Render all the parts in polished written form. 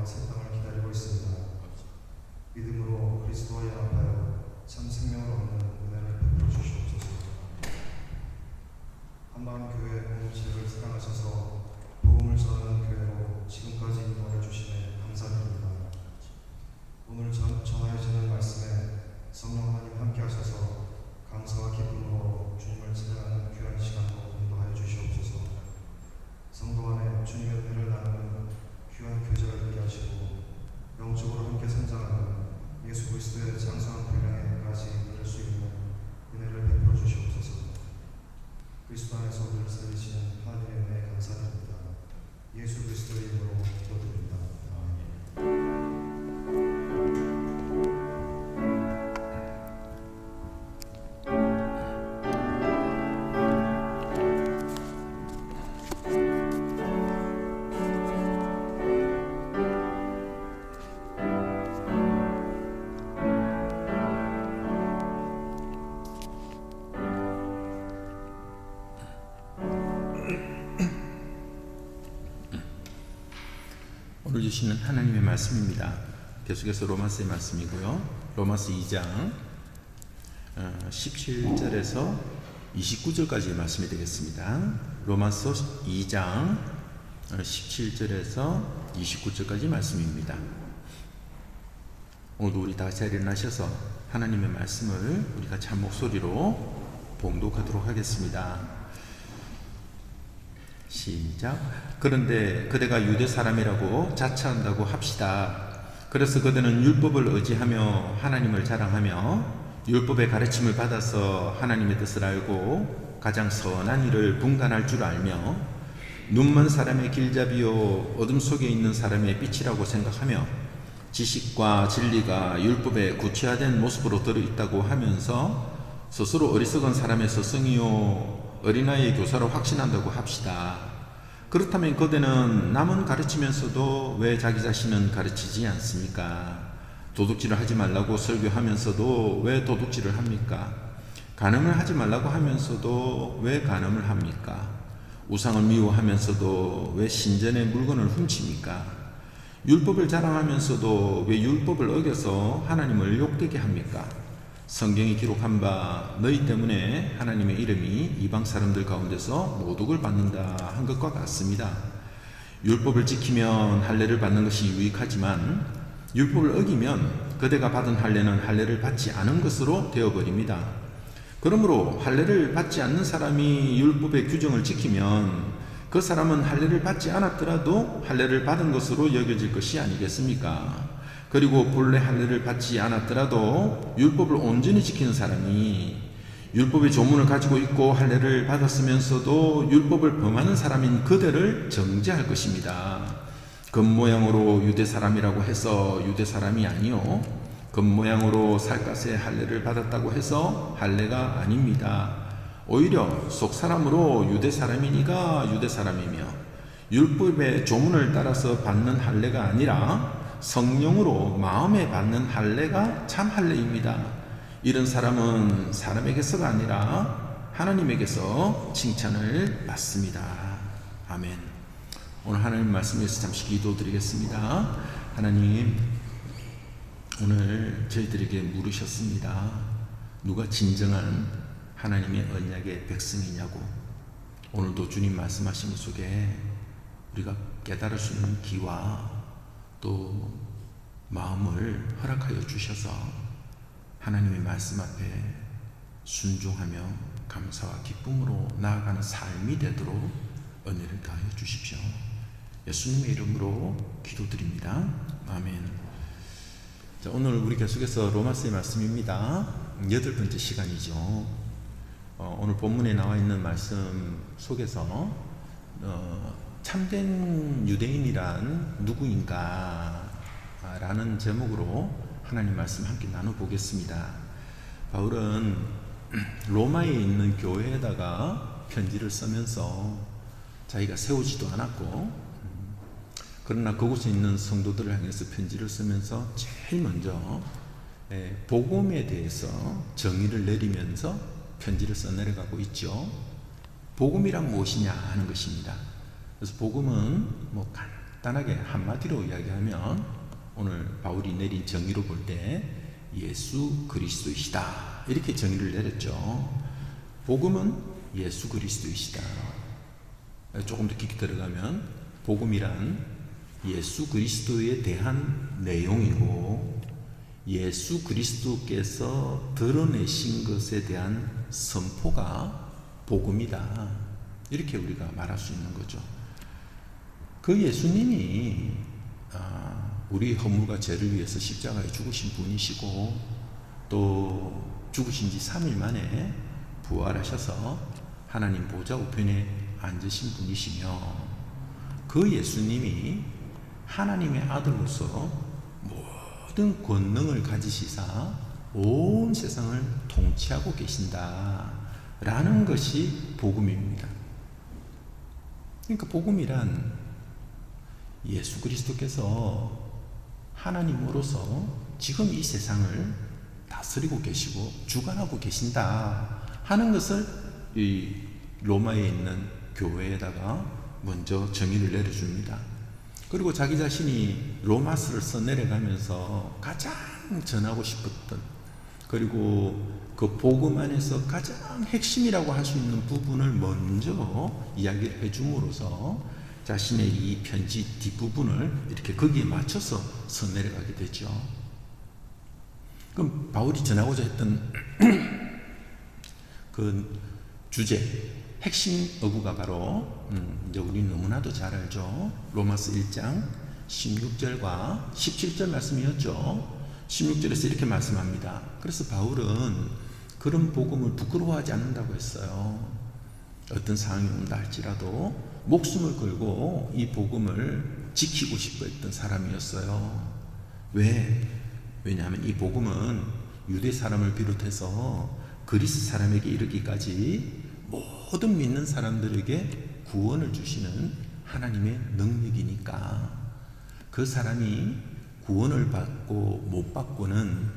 위하여 새 땅을 기다리고 있습니다. 믿음으로 그리스도와 연합하여 참 생명을 얻는 은혜를 베풀어 주시옵소서. 한마음교회 공동체를 사랑하셔서 복음을 전하는 교회로 지금까지 인도하여 주시네 감사드립니다. 오늘 전하여지는 말씀에 성령 하나님 함께 하셔서 감사와 기쁨으로 주님을 찬양하는 귀한 시간으로 인도하여 주시옵소서. 성도 안에 주님의 은혜를 나누는 귀한 교제가 되게 하시고 영적으로 함께 성장하는 예수 그리스도의 장성한 분량에까지 이를 수 있는 은혜를 베풀어 주시옵소서. 그리스도 안에서 우리를 살리시는 하나님의 은혜에 감사드립니다. 예수 그리스도의 이름으로 기도드립니다. 아멘. 오늘 주시는 하나님의 말씀입니다. 계속해서 로마서의 말씀이고요. 로마서 2장 17절에서 29절까지의 말씀이 되겠습니다. 로마서 2장 17절에서 29절까지 말씀입니다. 오늘도 우리 다 같이 일어나셔서 하나님의 말씀을 우리가 참 목소리로 봉독하도록 하겠습니다. 시작. 그런데 그대가 유대 사람이라고 자처한다고 합시다. 그래서 그대는 율법을 의지하며 하나님을 자랑하며 율법의 가르침을 받아서 하나님의 뜻을 알고 가장 선한 일을 분간할 줄 알며 눈먼 사람의 길잡이요 어둠 속에 있는 사람의 빛이라고 생각하며 지식과 진리가 율법에 구체화된 모습으로 들어있다고 하면서 스스로 어리석은 사람의 스승이요 어린아이의 교사로 확신한다고 합시다. 그렇다면 그대는 남은 가르치면서도 왜 자기 자신은 가르치지 않습니까? 도둑질을 하지 말라고 설교하면서도 왜 도둑질을 합니까? 간음을 하지 말라고 하면서도 왜 간음을 합니까? 우상을 미워하면서도 왜 신전의 물건을 훔칩니까? 율법을 자랑하면서도 왜 율법을 어겨서 하나님을 욕되게 합니까? 성경이 기록한 바 너희 때문에 하나님의 이름이 이방 사람들 가운데서 모독을 받는다 한 것과 같습니다. 율법을 지키면 할례를 받는 것이 유익하지만 율법을 어기면 그대가 받은 할례는 할례를 받지 않은 것으로 되어버립니다. 그러므로 할례를 받지 않는 사람이 율법의 규정을 지키면 그 사람은 할례를 받지 않았더라도 할례를 받은 것으로 여겨질 것이 아니겠습니까? 그리고 본래 할례를 받지 않았더라도 율법을 온전히 지키는 사람이 율법의 조문을 가지고 있고 할례를 받았으면서도 율법을 범하는 사람인 그대를 정죄할 것입니다. 겉모양으로 유대 사람이라고 해서 유대 사람이 아니요 겉모양으로 살갗의 할례를 받았다고 해서 할례가 아닙니다. 오히려 속사람으로 유대 사람이니가 유대 사람이며 율법의 조문을 따라서 받는 할례가 아니라 성령으로 마음에 받는 할례가 참 할례입니다. 이런 사람은 사람에게서가 아니라 하나님에게서 칭찬을 받습니다. 아멘. 오늘 하나님 말씀에서 잠시 기도드리겠습니다. 하나님, 오늘 저희들에게 물으셨습니다. 누가 진정한 하나님의 언약의 백성이냐고. 오늘도 주님 말씀하신 것 속에 우리가 깨달을 수 있는 기와 또 마음을 허락하여 주셔서 하나님의 말씀 앞에 순종하며 감사와 기쁨으로 나아가는 삶이 되도록 은혜를 다하여 주십시오. 예수님의 이름으로 기도드립니다. 아멘. 자, 오늘 우리 계속해서 로마서의 말씀입니다. 8번째 시간이죠. 오늘 본문에 나와 있는 말씀 속에서 참된 유대인이란 누구인가 라는 제목으로 하나님 말씀 함께 나눠보겠습니다. 바울은 로마에 있는 교회에다가 편지를 쓰면서 자기가 세우지도 않았고 그러나 그곳에 있는 성도들을 향해서 편지를 쓰면서 제일 먼저 복음에 대해서 정의를 내리면서 편지를 써내려가고 있죠. 복음이란 무엇이냐 하는 것입니다. 그래서 복음은 간단하게 한마디로 이야기하면 오늘 바울이 내린 정의로 볼 때 예수 그리스도이시다 이렇게 정의를 내렸죠. 복음은 예수 그리스도이시다. 조금 더 깊게 들어가면 복음이란 예수 그리스도에 대한 내용이고 예수 그리스도께서 드러내신 것에 대한 선포가 복음이다. 이렇게 우리가 말할 수 있는 거죠. 그 예수님이 우리 허물과 죄를 위해서 십자가에 죽으신 분이시고 또 죽으신 지 3일 만에 부활하셔서 하나님 보좌 우편에 앉으신 분이시며 그 예수님이 하나님의 아들로서 모든 권능을 가지시사 온 세상을 통치하고 계신다라는 것이 복음입니다. 그러니까 복음이란 예수 그리스도께서 하나님으로서 지금 이 세상을 다스리고 계시고 주관하고 계신다 하는 것을 이 로마에 있는 교회에다가 먼저 정의를 내려줍니다. 그리고 자기 자신이 로마서를 써내려가면서 가장 전하고 싶었던 그리고 그 복음 안에서 가장 핵심이라고 할 수 있는 부분을 먼저 이야기를 해줌으로써 자신의 이 편지 뒷부분을 이렇게 거기에 맞춰서 써내려가게 되죠. 그럼 바울이 전하고자 했던 그 주제 핵심 어구가 바로 이제 우리 너무나도 잘 알죠. 로마서 1장 16절과 17절 말씀이었죠. 16절에서 이렇게 말씀합니다. 그래서 바울은 그런 복음을 부끄러워하지 않는다고 했어요. 어떤 상황이 온다 할지라도 목숨을 걸고 이 복음을 지키고 싶어 했던 사람이었어요. 왜냐하면 이 복음은 유대 사람을 비롯해서 그리스 사람에게 이르기까지 모든 믿는 사람들에게 구원을 주시는 하나님의 능력이니까 그 사람이 구원을 받고 못 받고는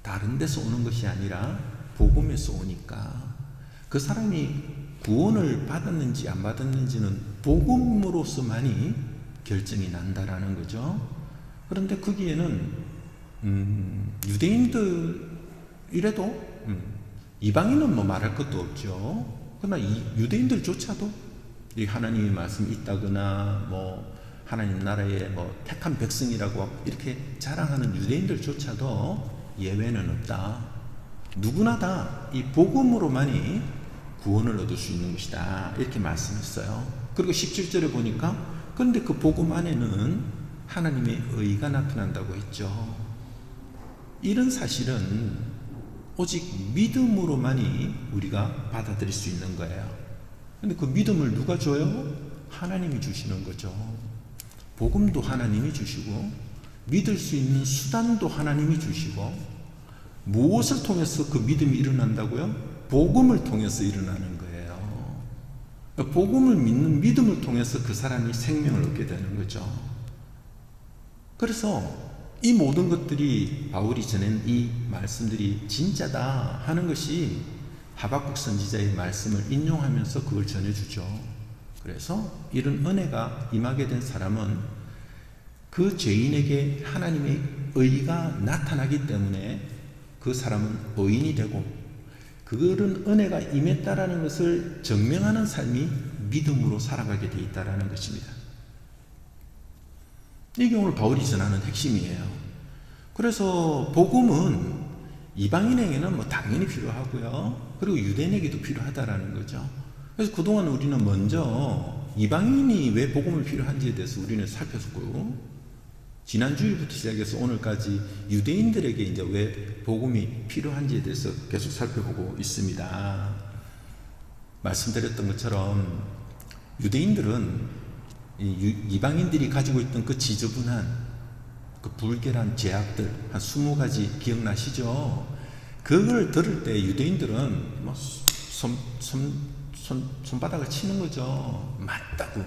다른 데서 오는 것이 아니라 복음에서 오니까 그 사람이 구원을 받았는지 안 받았는지는 복음으로서만이 결정이 난다라는 거죠. 그런데 거기에는 유대인들이라도 이방인은 뭐 말할 것도 없죠. 그러나 이 유대인들조차도 이 하나님의 말씀이 있다거나 뭐 하나님 나라의 뭐 택한 백성이라고 이렇게 자랑하는 유대인들조차도 예외는 없다. 누구나 다 이 복음으로만이 구원을 얻을 수 있는 것이다. 이렇게 말씀했어요. 그리고 17절에 보니까 그런데 그 복음 안에는 하나님의 의가 나타난다고 했죠. 이런 사실은 오직 믿음으로만이 우리가 받아들일 수 있는 거예요. 그런데 그 믿음을 누가 줘요? 하나님이 주시는 거죠. 복음도 하나님이 주시고 믿을 수 있는 수단도 하나님이 주시고 무엇을 통해서 그 믿음이 일어난다고요? 복음을 통해서 일어나는 거예요. 복음을 믿는 믿음을 통해서 그 사람이 생명을 얻게 되는 거죠. 그래서 이 모든 것들이 바울이 전한 이 말씀들이 진짜다 하는 것이 하박국 선지자의 말씀을 인용하면서 그걸 전해주죠. 그래서 이런 은혜가 임하게 된 사람은 그 죄인에게 하나님의 의가 나타나기 때문에 그 사람은 의인이 되고 그런 은혜가 임했다라는 것을 증명하는 삶이 믿음으로 살아가게 되어 있다라는 것입니다. 이게 오늘 바울이 전하는 핵심이에요. 그래서 복음은 이방인에게는 뭐 당연히 필요하고요. 그리고 유대인에게도 필요하다라는 거죠. 그래서 그동안 우리는 먼저 이방인이 왜 복음을 필요한지에 대해서 우리는 살펴봤고 지난주일부터 시작해서 오늘까지 유대인들에게 이제 왜 복음이 필요한지에 대해서 계속 살펴보고 있습니다. 말씀드렸던 것처럼 유대인들은 이방인들이 가지고 있던 그 지저분한 그 불결한 죄악들 한 20가지 기억나시죠? 그걸 들을 때 유대인들은 뭐 손바닥을 치는 거죠. 맞다고.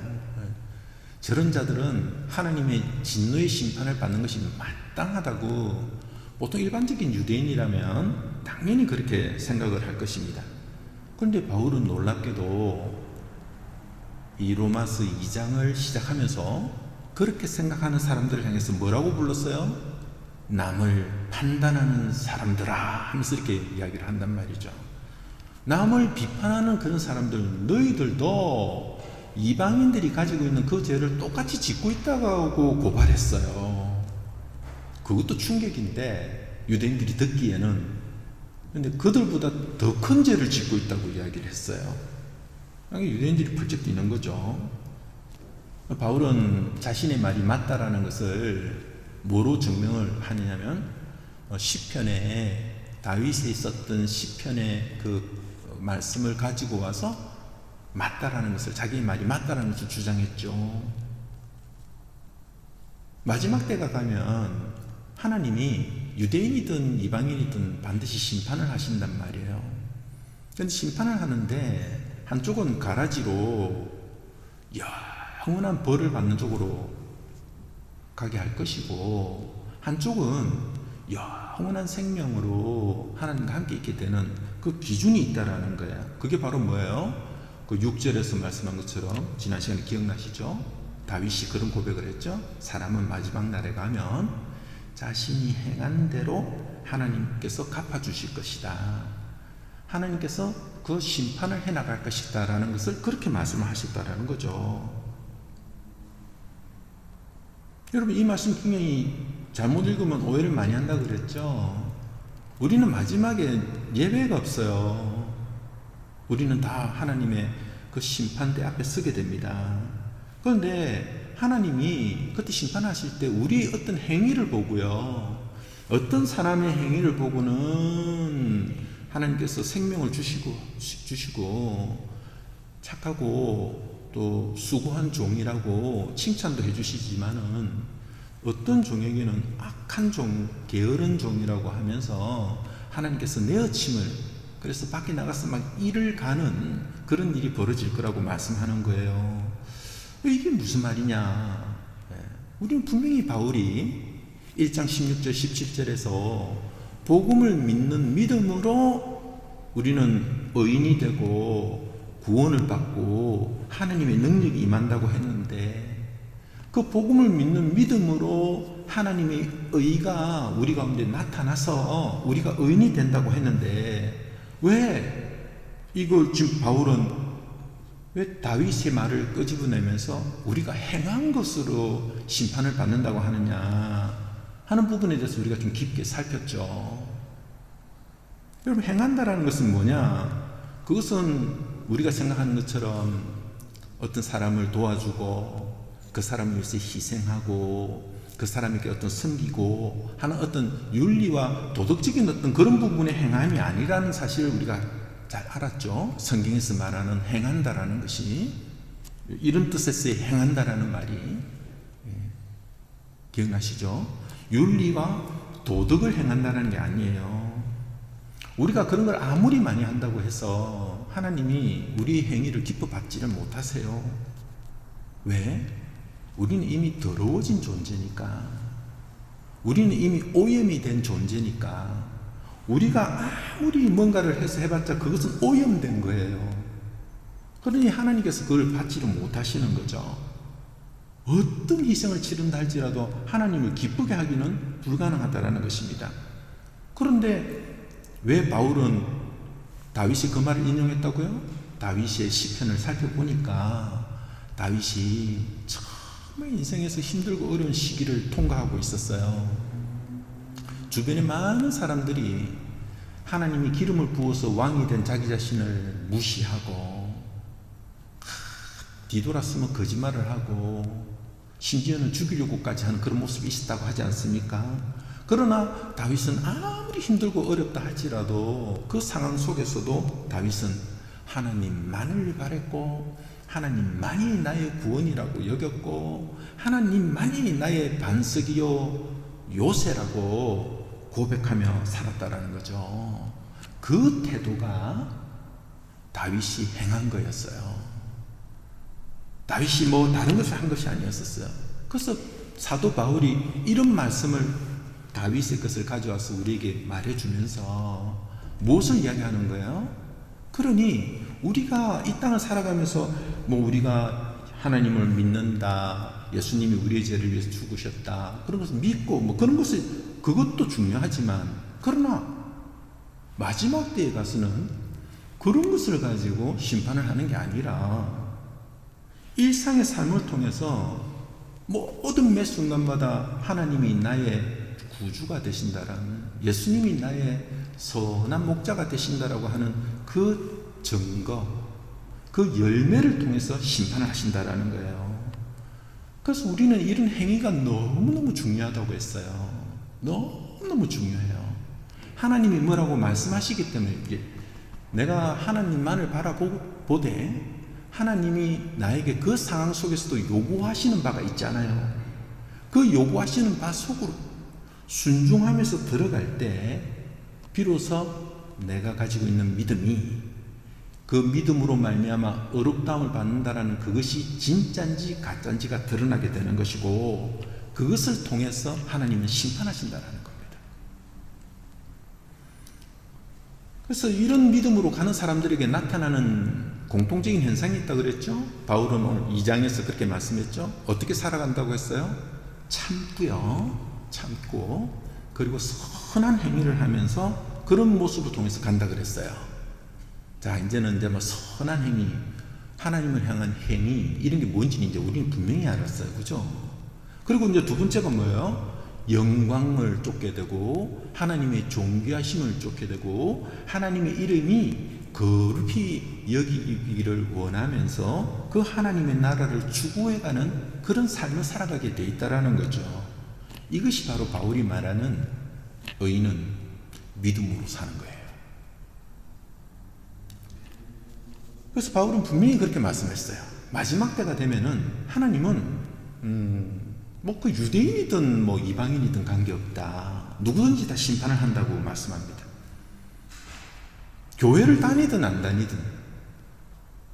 저런 자들은 하나님의 진노의 심판을 받는 것이 마땅하다고 보통 일반적인 유대인이라면 당연히 그렇게 생각을 할 것입니다. 그런데 바울은 놀랍게도 이 로마서 2장을 시작하면서 그렇게 생각하는 사람들을 향해서 뭐라고 불렀어요? 남을 판단하는 사람들아 하면서 이렇게 이야기를 한단 말이죠. 남을 비판하는 그런 사람들, 너희들도 이방인들이 가지고 있는 그 죄를 똑같이 짓고 있다고 고발했어요. 그것도 충격인데 유대인들이 듣기에는, 근데 그들보다 더 큰 죄를 짓고 있다고 이야기를 했어요. 유대인들이 펄쩍 뛰는 거죠. 바울은 자신의 말이 맞다라는 것을 뭐로 증명을 하느냐면 시편에 다윗이 썼던 시편의 그 말씀을 가지고 와서 맞다라는 것을, 자기의 말이 맞다라는 것을 주장했죠. 마지막 때가 가면 하나님이 유대인이든 이방인이든 반드시 심판을 하신단 말이에요. 그런데 심판을 하는데 한쪽은 가라지로 영원한 벌을 받는 쪽으로 가게 할 것이고, 한쪽은 영원한 생명으로 하나님과 함께 있게 되는 그 기준이 있다라는 거예요. 그게 바로 뭐예요? 그 6절에서 말씀한 것처럼 지난 시간에 기억나시죠? 다윗이 그런 고백을 했죠. 사람은 마지막 날에 가면 자신이 행한 대로 하나님께서 갚아주실 것이다. 하나님께서 그 심판을 해나갈 것이다 라는 것을 그렇게 말씀하셨다라는 거죠. 여러분, 이 말씀 분명히 잘못 읽으면 오해를 많이 한다고 그랬죠. 우리는 마지막에 예외가 없어요. 우리는 다 하나님의 그 심판대 앞에 서게 됩니다. 그런데 하나님이 그때 심판하실 때 우리의 어떤 행위를 보고요, 어떤 사람의 행위를 보고는 하나님께서 생명을 주시고 착하고 또 수고한 종이라고 칭찬도 해주시지만은, 어떤 종에게는 악한 종, 게으른 종이라고 하면서 하나님께서 내어침을, 그래서 밖에 나가서 막 일을 가는 그런 일이 벌어질 거라고 말씀하는 거예요. 이게 무슨 말이냐? 우리는 분명히 바울이 1장 16절 17절에서 복음을 믿는 믿음으로 우리는 의인이 되고 구원을 받고 하나님의 능력이 임한다고 했는데, 그 복음을 믿는 믿음으로 하나님의 의가 우리 가운데 나타나서 우리가 의인이 된다고 했는데, 왜 이걸 지금 바울은 왜 다윗의 말을 끄집어내면서 우리가 행한 것으로 심판을 받는다고 하느냐 하는 부분에 대해서 우리가 좀 깊게 살폈죠. 여러분, 행한다라는 것은 뭐냐? 그것은 우리가 생각하는 것처럼 어떤 사람을 도와주고 그 사람을 위해서 희생하고 그 사람에게 어떤 섬기고 하는 어떤 윤리와 도덕적인 어떤 그런 부분의 행함이 아니라는 사실을 우리가 잘 알았죠. 성경에서 말하는 행한다라는 것이 이런 뜻에서의 행한다라는 말이, 기억나시죠? 윤리와 도덕을 행한다는 게 아니에요. 우리가 그런 걸 아무리 많이 한다고 해서 하나님이 우리의 행위를 기뻐 받지를 못하세요. 왜? 우리는 이미 더러워진 존재니까. 우리는 이미 오염이 된 존재니까. 우리가 아무리 뭔가를 해서 해봤자 그것은 오염된 거예요. 그러니 하나님께서 그걸 받지를 못하시는 거죠. 어떤 희생을 치른다 할지라도 하나님을 기쁘게 하기는 불가능하다라는 것입니다. 그런데 왜 바울은 다윗이 그 말을 인용했다고요? 다윗의 시편을 살펴보니까 다윗이 정말 인생에서 힘들고 어려운 시기를 통과하고 있었어요. 주변에 많은 사람들이 하나님이 기름을 부어서 왕이 된 자기 자신을 무시하고 뒤돌았으면 거짓말을 하고 심지어는 죽이려고까지 하는 그런 모습이 있었다고 하지 않습니까? 그러나 다윗은 아무리 힘들고 어렵다 할지라도 그 상황 속에서도 다윗은 하나님만을 바랬고 하나님만이 나의 구원이라고 여겼고 하나님만이 나의 반석이요 요새라고 고백하며 살았다라는 거죠. 그 태도가 다윗이 행한 거였어요. 다윗이 뭐 다른 것을 한 것이 아니었었어요. 그래서 사도 바울이 이런 말씀을 다윗의 것을 가져와서 우리에게 말해주면서 무엇을 이야기하는 거예요? 그러니 우리가 이 땅을 살아가면서 뭐 우리가 하나님을 믿는다, 예수님이 우리의 죄를 위해서 죽으셨다. 그런 것을 믿고 뭐 그런 것을 그것도 중요하지만 그러나 마지막 때에 가서는 그런 것을 가지고 심판을 하는 게 아니라 일상의 삶을 통해서 모든 매 순간마다 하나님이 나의 구주가 되신다라는, 예수님이 나의 선한 목자가 되신다라고 하는 그 증거, 그 열매를 통해서 심판을 하신다라는 거예요. 그래서 우리는 이런 행위가 너무너무 중요하다고 했어요. 너무너무 중요해요. 하나님이 뭐라고 말씀하시기 때문에 내가 하나님만을 바라보되 하나님이 나에게 그 상황 속에서도 요구하시는 바가 있잖아요. 그 요구하시는 바 속으로 순종하면서 들어갈 때 비로소 내가 가지고 있는 믿음이 그 믿음으로 말미암아 의롭다움을 받는다라는 그것이 진짜인지 가짜인지가 드러나게 되는 것이고, 그것을 통해서 하나님은 심판하신다라는 겁니다. 그래서 이런 믿음으로 가는 사람들에게 나타나는 공통적인 현상이 있다고 그랬죠. 바울은 오늘 2장에서 그렇게 말씀했죠. 어떻게 살아간다고 했어요? 참고 그리고 선한 행위를 하면서 그런 모습을 통해서 간다 그랬어요. 자, 이제는 뭐 선한 행위, 하나님을 향한 행위, 이런 게 뭔지 이제 우리는 분명히 알았어요. 그죠? 그리고 이제 두 번째가 뭐예요? 영광을 쫓게 되고 하나님의 존귀하심을 쫓게 되고 하나님의 이름이 거룩히 여기기를 원하면서 그 하나님의 나라를 추구해가는 그런 삶을 살아가게 돼 있다라는 거죠. 이것이 바로 바울이 말하는 의인은 믿음으로 사는 거예요. 그래서 바울은 분명히 그렇게 말씀했어요. 마지막 때가 되면은 하나님은 그 유대인이든 뭐 이방인이든 관계없다. 누구든지 다 심판을 한다고 말씀합니다. 교회를 다니든 안 다니든,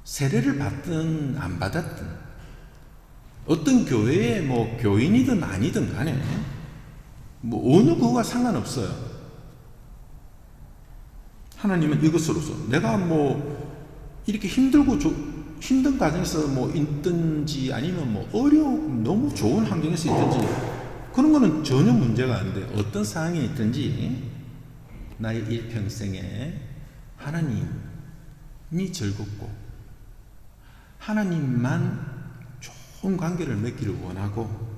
세례를 받든 안 받았든, 어떤 교회에 뭐 교인이든 아니든 간에 뭐 어느 그거와 상관없어요. 하나님은 이것으로서 내가 뭐 이렇게 힘든 과정에서 뭐 있든지 아니면 뭐 너무 좋은 환경에서 있든지 그런 거는 전혀 문제가 안 돼요. 어떤 상황에 있든지 나의 일평생에 하나님이 즐겁고 하나님만 좋은 관계를 맺기를 원하고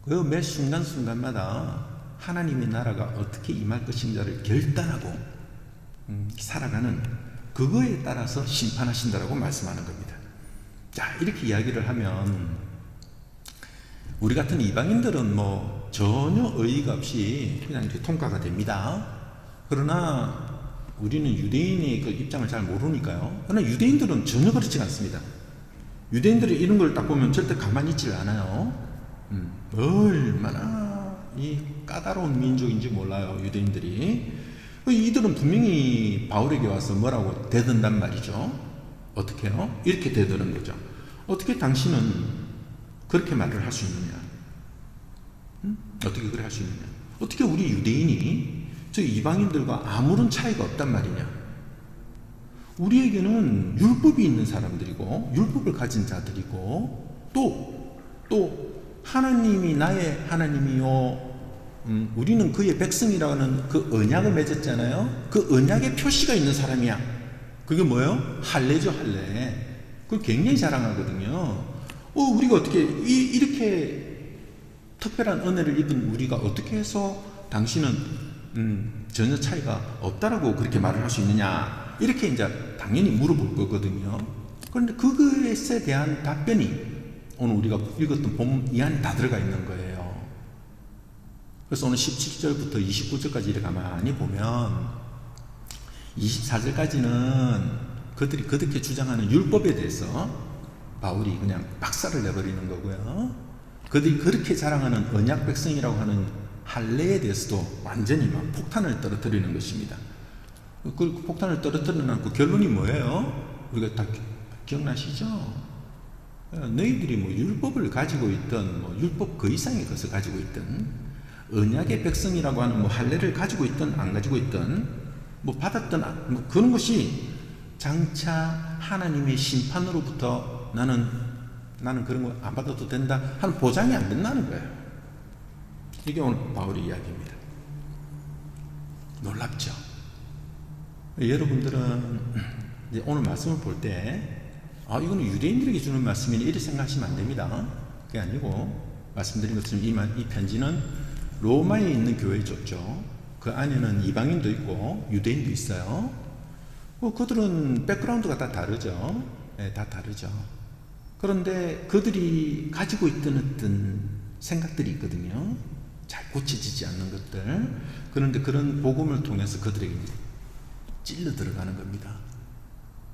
그 매 순간순간마다 하나님의 나라가 어떻게 임할 것인가를 결단하고 살아가는, 그거에 따라서 심판하신다라고 말씀하는 겁니다. 자, 이렇게 이야기를 하면 우리 같은 이방인들은 뭐 전혀 의의가 없이 그냥 이렇게 통과가 됩니다. 그러나 우리는 유대인의 그 입장을 잘 모르니까요. 그러나 유대인들은 전혀 그렇지 않습니다. 유대인들이 이런 걸 딱 보면 절대 가만히 있질 않아요. 얼마나 이 까다로운 민족인지 몰라요, 유대인들이. 이들은 분명히 바울에게 와서 뭐라고 대든단 말이죠. 어떻게 해요? 이렇게 대드는 거죠. 어떻게 당신은 그렇게 말을 할 수 있느냐? 어떻게 그래 할 수 있느냐? 어떻게 우리 유대인이 저 이방인들과 아무런 차이가 없단 말이냐? 우리에게는 율법이 있는 사람들이고 율법을 가진 자들이고 또 하나님이 나의 하나님이요 우리는 그의 백성이라는 그 언약을 맺었잖아요. 그 언약의 표시가 있는 사람이야. 그게 뭐예요? 할례죠, 할례. 그걸 굉장히 자랑하거든요. 우리가 어떻게 이렇게 특별한 은혜를 입은 우리가 어떻게 해서 당신은 전혀 차이가 없다라고 그렇게 말을 할 수 있느냐, 이렇게 이제 당연히 물어볼 거거든요. 그런데 그것에 대한 답변이 오늘 우리가 읽었던 본문 이 안에 다 들어가 있는 거예요. 그래서 오늘 17절부터 29절까지 이렇게 가만히 보면 24절까지는 그들이 그렇게 주장하는 율법에 대해서 바울이 그냥 박살을 내버리는 거고요. 그들이 그렇게 자랑하는 언약 백성이라고 하는 할례에 대해서도 완전히 막 폭탄을 떨어뜨리는 것입니다. 그 폭탄을 떨어뜨려놓고 결론이 뭐예요? 우리가 다 기억나시죠? 너희들이 뭐 율법을 가지고 있던 뭐 율법 그 이상의 것을 가지고 있던 언약의 백성이라고 하는 뭐 할례를 가지고 있던 안 가지고 있던 뭐 받았던 뭐 그런 것이 장차 하나님의 심판으로부터 나는 나는 그런 거 안 받아도 된다 하는 보장이 안 된다는 거예요. 이게 오늘 바울의 이야기입니다. 놀랍죠? 여러분들은 이제 오늘 말씀을 볼 때 이거는 유대인들에게 주는 말씀이니 이렇게 생각하시면 안 됩니다. 그게 아니고 말씀드린 것처럼 이 편지는 로마에 있는 교회에 줬죠. 그 안에는 이방인도 있고 유대인도 있어요. 그들은 백그라운드가 다 다르죠. 네, 다 다르죠. 그런데 그들이 가지고 있던 어떤 생각들이 있거든요. 잘 고쳐지지 않는 것들. 그런데 그런 복음을 통해서 그들에게 찔러 들어가는 겁니다.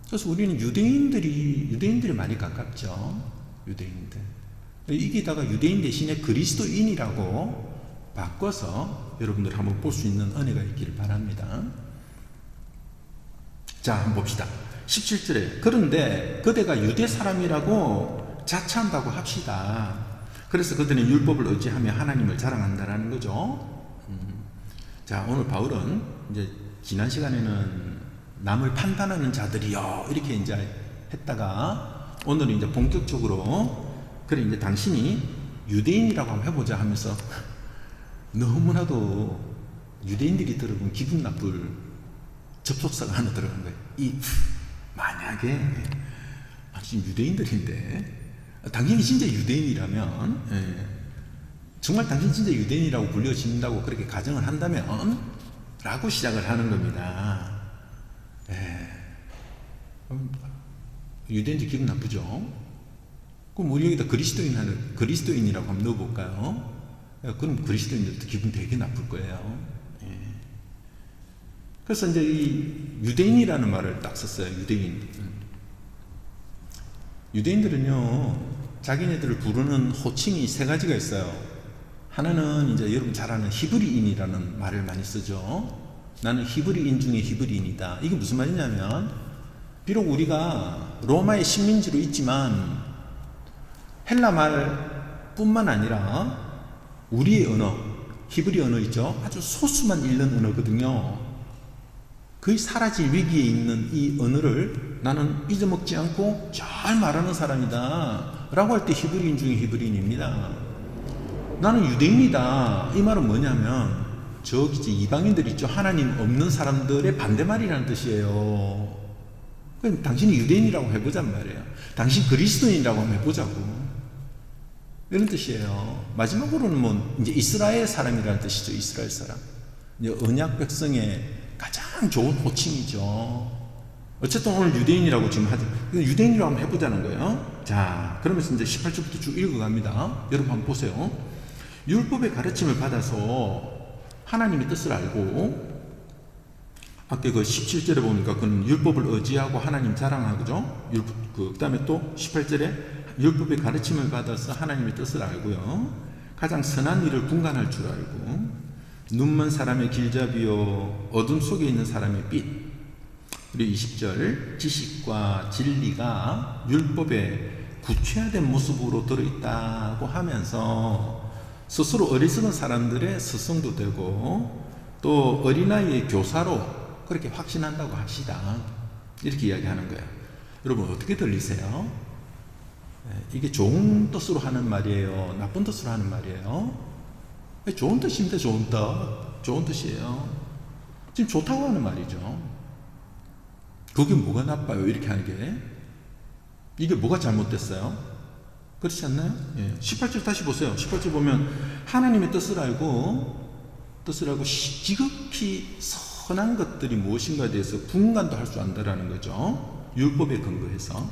그래서 우리는 유대인들이 많이 가깝죠. 유대인들. 이기다가 유대인 대신에 그리스도인이라고 바꿔서 여러분들 한번 볼 수 있는 은혜가 있기를 바랍니다. 자, 한번 봅시다. 17절에 그런데 그대가 유대 사람이라고 자처한다고 합시다. 그래서 그들은 율법을 의지하며 하나님을 자랑한다라는 거죠. 자, 오늘 바울은 이제 지난 시간에는 남을 판단하는 자들이요 이렇게 이제 했다가 오늘은 이제 본격적으로 그래 이제 당신이 유대인이라고 한번 해보자 하면서 너무나도 유대인들이 들어보면 기분 나쁠 접속사가 하나 들어간 거예요. 만약에 지금 유대인들인데 당신이 진짜 유대인이라면 정말 당신 진짜 유대인이라고 불려진다고 그렇게 가정을 한다면 라고 시작을 하는 겁니다. 유대인들 기분 나쁘죠? 그럼 우리 여기다 그리스도인이라고 한번 넣어볼까요? 그럼 그리스도인들도 기분 되게 나쁠 거예요. 그래서 이제 이 유대인이라는 말을 딱 썼어요. 유대인들은요, 자기네들을 부르는 호칭이 세 가지가 있어요. 하나는 이제 여러분 잘 아는 히브리인이라는 말을 많이 쓰죠. 나는 히브리인 중에 히브리인이다. 이게 무슨 말이냐면, 비록 우리가 로마의 식민지로 있지만, 헬라 말뿐만 아니라, 우리의 언어, 히브리 언어 있죠? 아주 소수만 읽는 언어거든요. 거의 사라질 위기에 있는 이 언어를 나는 잊어먹지 않고 잘 말하는 사람이다 라고 할 때 히브리인 중에 히브리인입니다. 나는 유대인이다 이 말은 뭐냐면 저기 이제 이방인들 있죠. 하나님 없는 사람들의 반대말이라는 뜻이에요. 그럼 당신이 유대인이라고 해보자는 말이에요. 당신 그리스도인이라고 한번 해보자고 이런 뜻이에요. 마지막으로는 뭐 이제 이스라엘 사람이라는 뜻이죠. 이스라엘 사람. 이제 언약 백성의 가장 좋은 호칭이죠. 어쨌든 오늘 유대인이라고 지금 하죠. 유대인이라고 한번 해보자는 거예요. 자, 그러면서 이제 18절부터 쭉 읽어갑니다. 여러분 한번 보세요. 율법의 가르침을 받아서 하나님의 뜻을 알고, 아까 그 17절에 보니까 그는 율법을 의지하고 하나님 자랑하죠. 그 다음에 또 18절에 율법의 가르침을 받아서 하나님의 뜻을 알고요. 가장 선한 일을 분간할 줄 알고, 눈먼 사람의 길잡이요 어둠 속에 있는 사람의 빛. 그리고 20절 지식과 진리가 율법에 구체화된 모습으로 들어있다고 하면서 스스로 어리석은 사람들의 스승도 되고 또 어린아이의 교사로 그렇게 확신한다고 합시다. 이렇게 이야기하는 거예요. 여러분 어떻게 들리세요? 이게 좋은 뜻으로 하는 말이에요? 나쁜 뜻으로 하는 말이에요? 좋은 뜻입니다. 좋은 뜻이에요. 지금 좋다고 하는 말이죠. 그게 뭐가 나빠요? 이렇게 하는 게. 이게 뭐가 잘못됐어요? 그렇지 않나요? 18절 다시 보세요. 18절 보면 하나님의 뜻을 알고 지극히 선한 것들이 무엇인가에 대해서 분간도 할 줄 안다라는 거죠. 율법에 근거해서.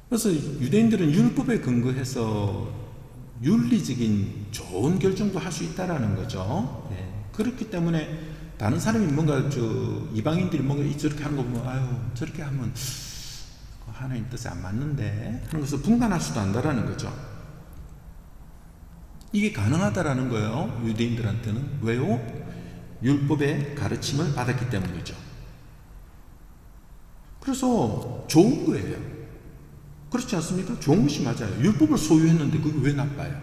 그래서 유대인들은 율법에 근거해서 윤리적인 좋은 결정도 할 수 있다라는 거죠. 그렇기 때문에 다른 사람이 뭔가 이방인들이 뭔가 저렇게 하는 거 보면 저렇게 하면 하나님 뜻에 안 맞는데 하는 것을 분간할 수도 안다라는 거죠. 이게 가능하다라는 거예요. 유대인들한테는. 왜요? 율법의 가르침을 받았기 때문이죠. 그래서 좋은 거예요. 그렇지 않습니까? 좋은 것이 맞아요. 율법을 소유했는데 그게 왜 나빠요?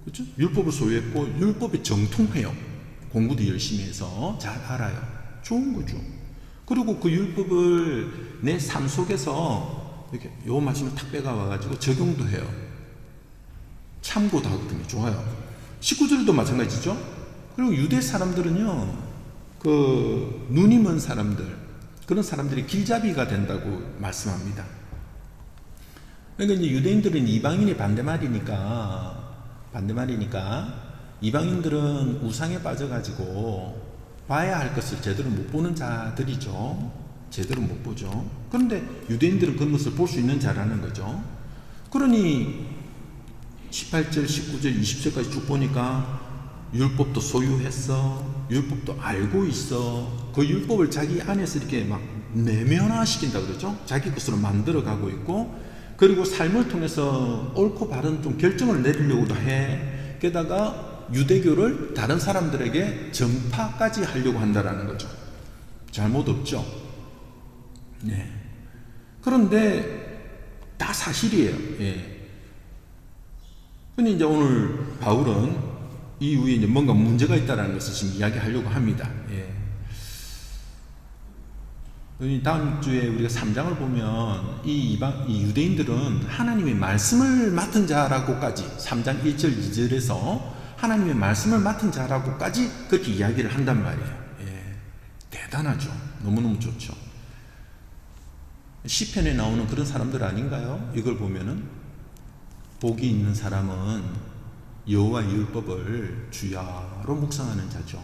그렇죠? 율법을 소유했고 율법에 정통해요. 공부도 열심히 해서 잘 알아요. 좋은 거죠. 그리고 그 율법을 내 삶 속에서 이렇게 요 말씀을 탁 빼가 와가지고 적용도 해요. 참고도 하거든요. 좋아요. 19절도 마찬가지죠. 그리고 유대 사람들은요, 그 눈이 먼 사람들, 그런 사람들이 길잡이가 된다고 말씀합니다. 그러니까 이제 유대인들은 이방인이 반대말이니까 이방인들은 우상에 빠져가지고 봐야 할 것을 제대로 못 보는 자들이죠. 제대로 못 보죠. 그런데 유대인들은 그런 것을 볼 수 있는 자라는 거죠. 그러니 18절, 19절, 20절까지 쭉 보니까 율법도 소유했어. 율법도 알고 있어. 그 율법을 자기 안에서 이렇게 막 내면화시킨다 그러죠. 자기 것으로 만들어가고 있고, 그리고 삶을 통해서 옳고 바른 좀 결정을 내리려고도 해. 게다가 유대교를 다른 사람들에게 전파까지 하려고 한다라는 거죠. 잘못 없죠. 네. 그런데 다 사실이에요. 예. 근데 이제 오늘 바울은 이후에 이제 뭔가 문제가 있다는 것을 지금 이야기하려고 합니다. 예. 다음 주에 우리가 3장을 보면 이 유대인들은 하나님의 말씀을 맡은 자라고까지 3장 1절 2절에서 하나님의 말씀을 맡은 자라고까지 그렇게 이야기를 한단 말이에요. 예. 대단하죠. 너무너무 좋죠. 시편에 나오는 그런 사람들 아닌가요? 이걸 보면은 복이 있는 사람은 여호와의 율법을 주야로 묵상하는 자죠.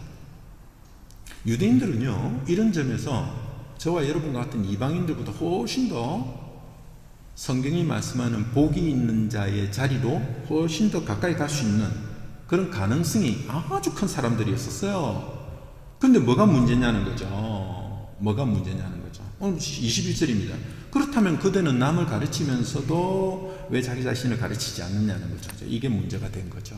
유대인들은요, 이런 점에서 저와 여러분과 같은 이방인들보다 훨씬 더 성경이 말씀하는 복이 있는 자의 자리로 훨씬 더 가까이 갈 수 있는 그런 가능성이 아주 큰 사람들이었었어요. 근데 뭐가 문제냐는 거죠. 오늘 21절입니다. 그렇다면 그대는 남을 가르치면서도 왜 자기 자신을 가르치지 않느냐는 거죠. 이게 문제가 된 거죠.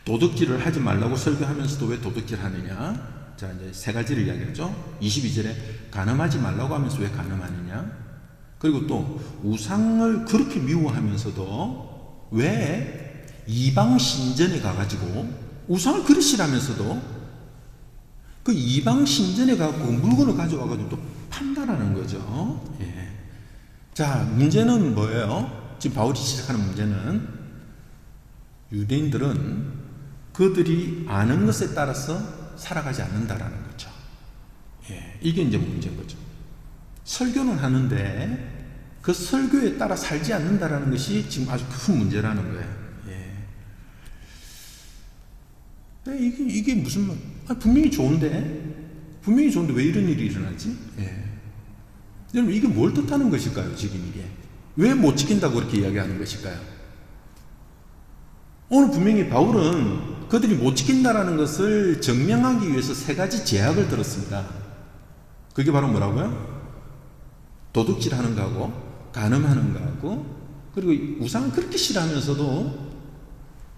도둑질을 하지 말라고 설교하면서도 왜 도둑질 하느냐? 자, 이제 세 가지를 이야기하죠. 22절에 가늠하지 말라고 하면서 왜 가늠하느냐? 그리고 또 우상을 그렇게 미워하면서도 왜 이방 신전에 가가지고 우상을 그리시라면서도 그 이방 신전에 가고 물건을 가져와가지고 또 판단하는 거죠. 예. 자, 문제는 뭐예요? 지금 바울이 시작하는 문제는 유대인들은 그들이 아는 것에 따라서 살아가지 않는다라는 거죠. 예. 이게 이제 문제인 거죠. 설교는 하는데 그 설교에 따라 살지 않는다라는 것이 지금 아주 큰 문제라는 거예요. 이게 무슨 말? 분명히 좋은데 왜 이런 일이 일어나지? 예. 여러분, 이게 뭘 뜻하는 것일까요? 지금 이게 왜 못 지킨다고 그렇게 이야기하는 것일까요? 오늘 분명히 바울은 그들이 못 지킨다라는 것을 증명하기 위해서 세 가지 제약을 들었습니다. 그게 바로 뭐라고요? 도둑질하는 거하고 간음하는 거하고, 그리고 우상을 그렇게 싫어하면서도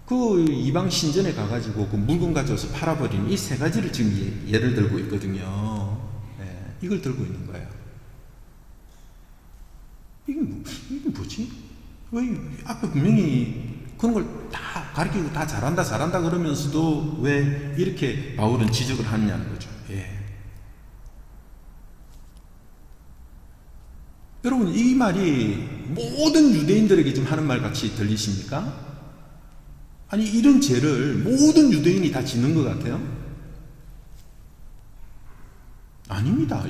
그 이방 신전에 가가지고 그 물건 가져와서 팔아버린 이 세 가지를 지금 예를 들고 있거든요. 네, 이걸 들고 있는 거예요. 이게 뭐지? 왜 앞에 분명히 그런 걸 다 가르치고 다 잘한다 그러면서도 왜 이렇게 바울은 지적을 하느냐는 거죠. 예. 여러분, 이 말이 모든 유대인들에게 지금 하는 말 같이 들리십니까? 아니, 이런 죄를 모든 유대인이 다 짓는 것 같아요? 아닙니다.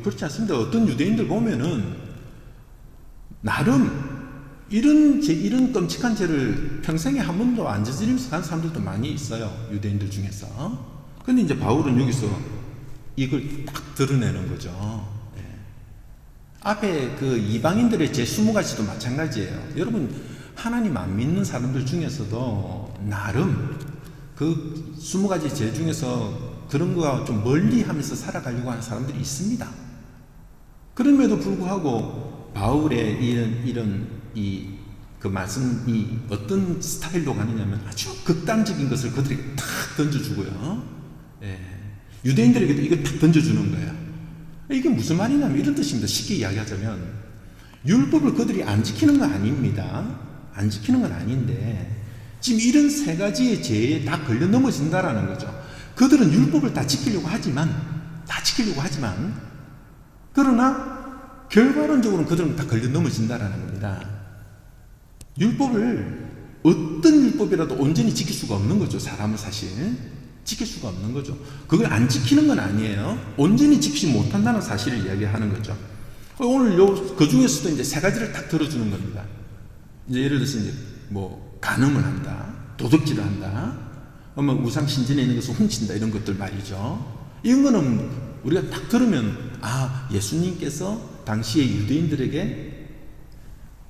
그렇지 않습니다. 어떤 유대인들 보면은 나름 이런 끔찍한 죄를 평생에 한 번도 안 저지르면서 간 사람들도 많이 있어요. 유대인들 중에서. 근데 이제 바울은 여기서 이걸 딱 드러내는 거죠. 네. 앞에 그 이방인들의 죄 20가지도 마찬가지예요. 여러분, 하나님 안 믿는 사람들 중에서도 나름 그 20가지 죄 중에서 그런 거와 좀 멀리 하면서 살아가려고 하는 사람들이 있습니다. 그럼에도 불구하고 바울의 이런 그 말씀이 어떤 스타일로 가느냐면 아주 극단적인 것을 그들에게 탁 던져주고요. 예. 유대인들에게도 이걸 탁 던져주는 거예요. 이게 무슨 말이냐면 이런 뜻입니다. 쉽게 이야기하자면 율법을 그들이 안 지키는 건 아닙니다. 안 지키는 건 아닌데 지금 이런 세 가지의 죄에 다 걸려 넘어진다라는 거죠. 그들은 율법을 다 지키려고 하지만 그러나 결과론적으로는 그들은 다 걸려 넘어진다라는 겁니다. 율법을 어떤 율법이라도 온전히 지킬 수가 없는 거죠. 사람은 사실 지킬 수가 없는 거죠. 그걸 안 지키는 건 아니에요. 온전히 지키지 못한다는 사실을 이야기하는 거죠. 오늘 그 중에서도 이제 세 가지를 딱 들어주는 겁니다. 이제 예를 들어서 이제 뭐 간음을 한다, 도둑질을 한다, 뭐 우상 신전에 있는 것을 훔친다 이런 것들 말이죠. 이런 거는 우리가 딱 들으면 예수님께서 당시에 유대인들에게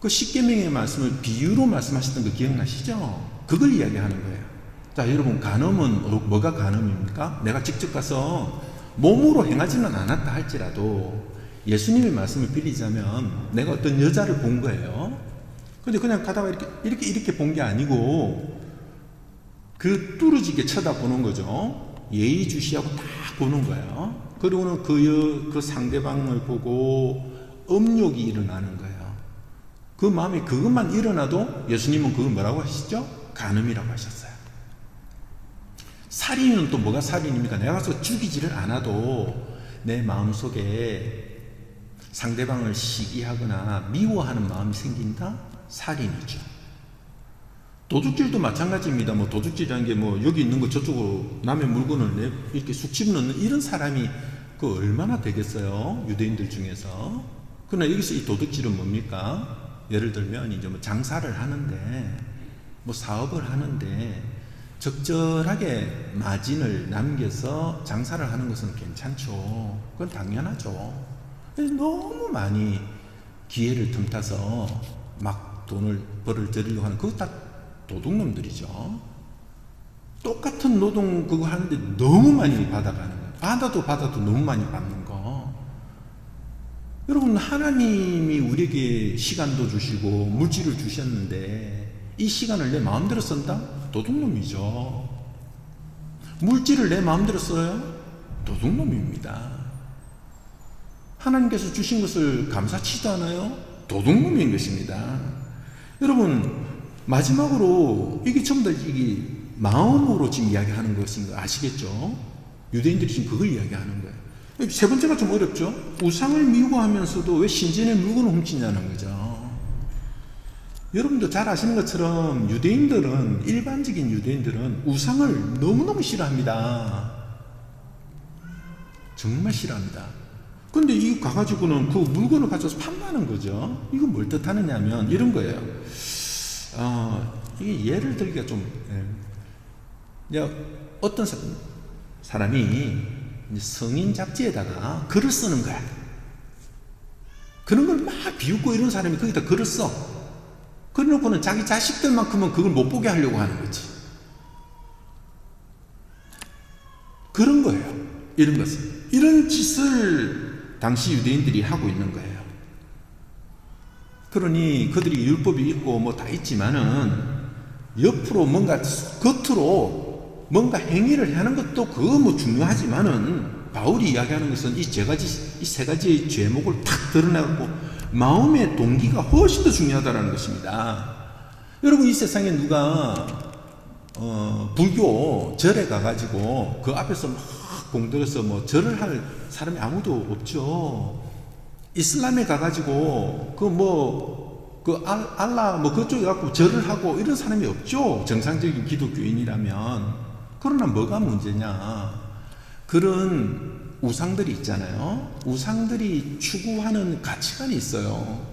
그 십계명의 말씀을 비유로 말씀하셨던 거 기억나시죠? 그걸 이야기하는 거예요. 자, 여러분, 간음은 뭐가 간음입니까? 내가 직접 가서 몸으로 행하지는 않았다 할지라도 예수님의 말씀을 빌리자면 내가 어떤 여자를 본 거예요. 근데 그냥 가다가 이렇게 본 게 아니고 그 뚫어지게 쳐다보는 거죠. 예의주시하고 딱 보는 거예요. 그리고는 그 상대방을 보고 음욕이 일어나는 거예요. 그 마음에 그것만 일어나도 예수님은 그걸 뭐라고 하시죠? 간음이라고 하셨어요. 살인은 또 뭐가 살인입니까? 내가 가서 죽이지를 않아도 내 마음속에 상대방을 시기하거나 미워하는 마음이 생긴다? 살인이죠. 도둑질도 마찬가지입니다. 뭐 도둑질이라는 게 뭐 여기 있는 거 저쪽으로 남의 물건을 이렇게 쑥 집어넣는 이런 사람이 그 얼마나 되겠어요? 유대인들 중에서. 그러나 여기서 이 도둑질은 뭡니까? 예를 들면 이제 뭐 장사를 하는데 뭐 사업을 하는데 적절하게 마진을 남겨서 장사를 하는 것은 괜찮죠. 그건 당연하죠. 너무 많이 기회를 틈타서 막 돈을 벌어들이려고 하는 그거 다 도둑놈들이죠. 똑같은 노동 그거 하는데 너무 많이 받아가는 거예요. 받아도 너무 많이 받는 거. 여러분, 하나님이 우리에게 시간도 주시고 물질을 주셨는데 이 시간을 내 마음대로 쓴다? 도둑놈이죠. 물질을 내 마음대로 써요? 도둑놈입니다. 하나님께서 주신 것을 감사치도 않아요? 도둑놈인 것입니다. 여러분, 마지막으로 이게 전부 다 이게 마음으로 지금 이야기하는 것인 거 아시겠죠? 유대인들이 지금 그걸 이야기하는 거예요. 세 번째가 좀 어렵죠? 우상을 미워하면서도 왜 신전의 물건을 훔치냐는 거죠. 여러분도 잘 아시는 것처럼 유대인들은, 일반적인 유대인들은 우상을 너무너무 싫어합니다. 정말 싫어합니다. 근데 이거 가가지고는 그 물건을 가져서 판다는 거죠. 이거 뭘 뜻하느냐 하면 이런 거예요. 이게 예를 들기가 좀, 어떤 사람이 성인 잡지에다가 글을 쓰는 거야. 그런 걸 막 비웃고 이런 사람이 거기다 글을 써. 그래놓고는 자기 자식들만큼은 그걸 못 보게 하려고 하는 거지. 그런 거예요. 이런 것은. 이런 짓을 당시 유대인들이 하고 있는 거예요. 그러니 그들이 율법이 있고 뭐 다 있지만은 옆으로 뭔가 겉으로 뭔가 행위를 하는 것도 그거 뭐 중요하지만은 바울이 이야기하는 것은 이 세 가지의 죄목을 탁 드러내고 마음의 동기가 훨씬 더 중요하다는 것입니다. 여러분, 이 세상에 누가 불교 절에 가가지고 그 앞에서 막 공들여서 뭐 절을 할 사람이 아무도 없죠. 이슬람에 가가지고 알라 뭐 그쪽에 갖고 절을 하고 이런 사람이 없죠. 정상적인 기독교인이라면. 그러나 뭐가 문제냐? 그런 우상들이 있잖아요. 우상들이 추구하는 가치관이 있어요.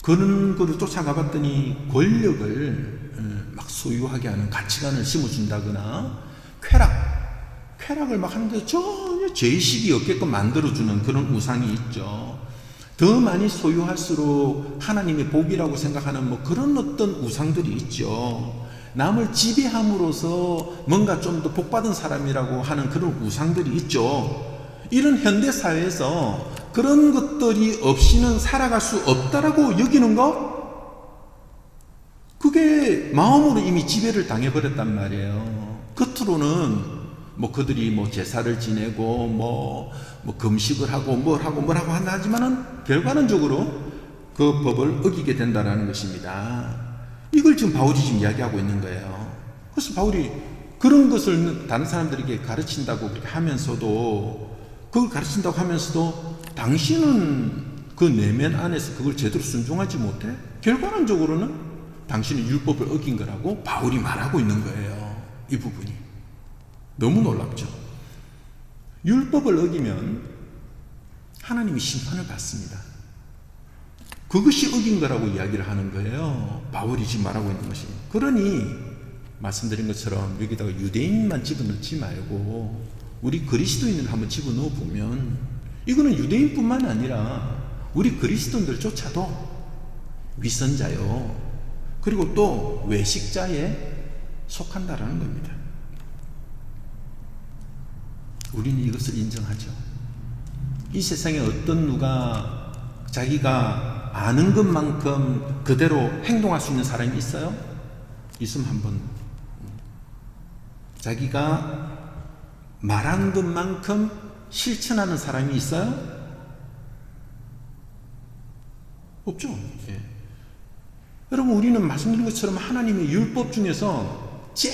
그런 거를 쫓아가 봤더니 권력을 막 소유하게 하는 가치관을 심어준다거나 쾌락을 막 하는데 전혀 죄의식이 없게끔 만들어주는 그런 우상이 있죠. 더 많이 소유할수록 하나님의 복이라고 생각하는 뭐 그런 어떤 우상들이 있죠. 남을 지배함으로써 뭔가 좀 더 복받은 사람이라고 하는 그런 우상들이 있죠. 이런 현대사회에서 그런 것들이 없이는 살아갈 수 없다라고 여기는 거? 그게 마음으로 이미 지배를 당해버렸단 말이에요. 겉으로는 뭐 그들이 뭐 제사를 지내고 뭐 금식을 하고 뭘 하고 한다 하지만은 결과론적으로 그 법을 어기게 된다라는 것입니다. 이걸 지금 바울이 지금 이야기하고 있는 거예요. 그래서 바울이 그런 것을 다른 사람들에게 가르친다고 그렇게 하면서도 그걸 가르친다고 하면서도 당신은 그 내면 안에서 그걸 제대로 순종하지 못해? 결과론적으로는 당신이 율법을 어긴 거라고 바울이 말하고 있는 거예요. 이 부분이 너무 놀랍죠. 율법을 어기면 하나님이 심판을 받습니다. 그것이 어긴 거라고 이야기를 하는 거예요. 바울이 지금 말하고 있는 것이. 그러니 말씀드린 것처럼 여기다가 유대인만 집어넣지 말고 우리 그리스도인을 한번 집어넣어 보면 이거는 유대인뿐만 아니라 우리 그리스도인들조차도 위선자요, 그리고 또 외식자에 속한다라는 겁니다. 우리는 이것을 인정하죠. 이 세상에 어떤 누가 자기가 아는 것만큼 그대로 행동할 수 있는 사람이 있어요? 있으면 한번, 자기가 말한 것만큼 실천하는 사람이 있어요? 없죠. 예. 여러분, 우리는 말씀드린 것처럼 하나님의 율법 중에서 제일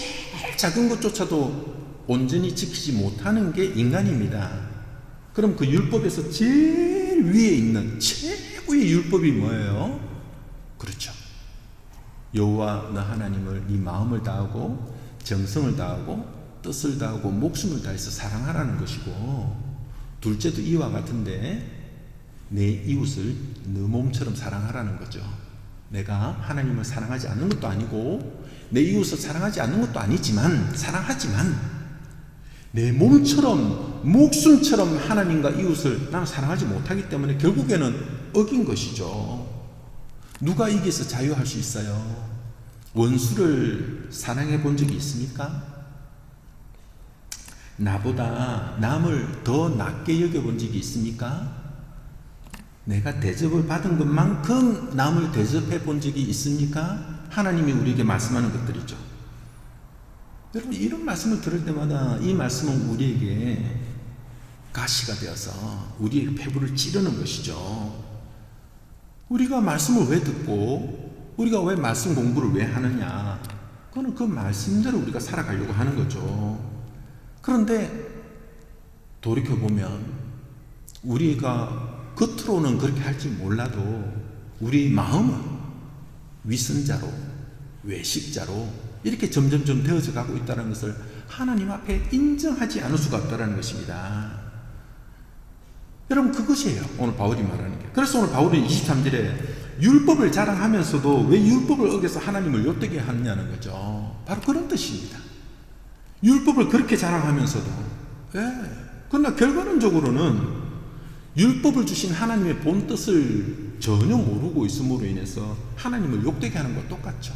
작은 것조차도 온전히 지키지 못하는 게 인간입니다. 그럼 그 율법에서 제일 위에 있는 최고의 율법이 뭐예요? 그렇죠. 여호와 너 하나님을 네 마음을 다하고 정성을 다하고 뜻을 다하고 목숨을 다해서 사랑하라는 것이고, 둘째도 이와 같은데 내 이웃을 너 몸처럼 사랑하라는 거죠. 내가 하나님을 사랑하지 않는 것도 아니고 내 이웃을 사랑하지 않는 것도 아니지만, 사랑하지만 내 몸처럼 목숨처럼 하나님과 이웃을 나는 사랑하지 못하기 때문에 결국에는 어긴 것이죠. 누가 이겨서 자유할 수 있어요? 원수를 사랑해 본 적이 있습니까? 나보다 남을 더 낮게 여겨본 적이 있습니까? 내가 대접을 받은 것만큼 남을 대접해 본 적이 있습니까? 하나님이 우리에게 말씀하는 것들이죠. 여러분, 이런 말씀을 들을 때마다 이 말씀은 우리에게 가시가 되어서 우리의 폐부를 찌르는 것이죠. 우리가 말씀을 왜 듣고 우리가 왜 말씀 공부를 왜 하느냐? 그거는 그 말씀대로 우리가 살아가려고 하는 거죠. 그런데 돌이켜보면 우리가 겉으로는 그렇게 할지 몰라도 우리 마음은 위선자로, 외식자로 이렇게 점점점 되어져 가고 있다는 것을 하나님 앞에 인정하지 않을 수가 없다는 것입니다. 여러분, 그것이에요 오늘 바울이 말하는 게. 그래서 오늘 바울은 23절에 율법을 자랑하면서도 왜 율법을 어겨서 하나님을 욕되게 하느냐는 거죠. 바로 그런 뜻입니다. 율법을 그렇게 자랑하면서도, 그러나 결과론적으로는 율법을 주신 하나님의 본 뜻을 전혀 모르고 있음으로 인해서 하나님을 욕되게 하는 것 똑같죠.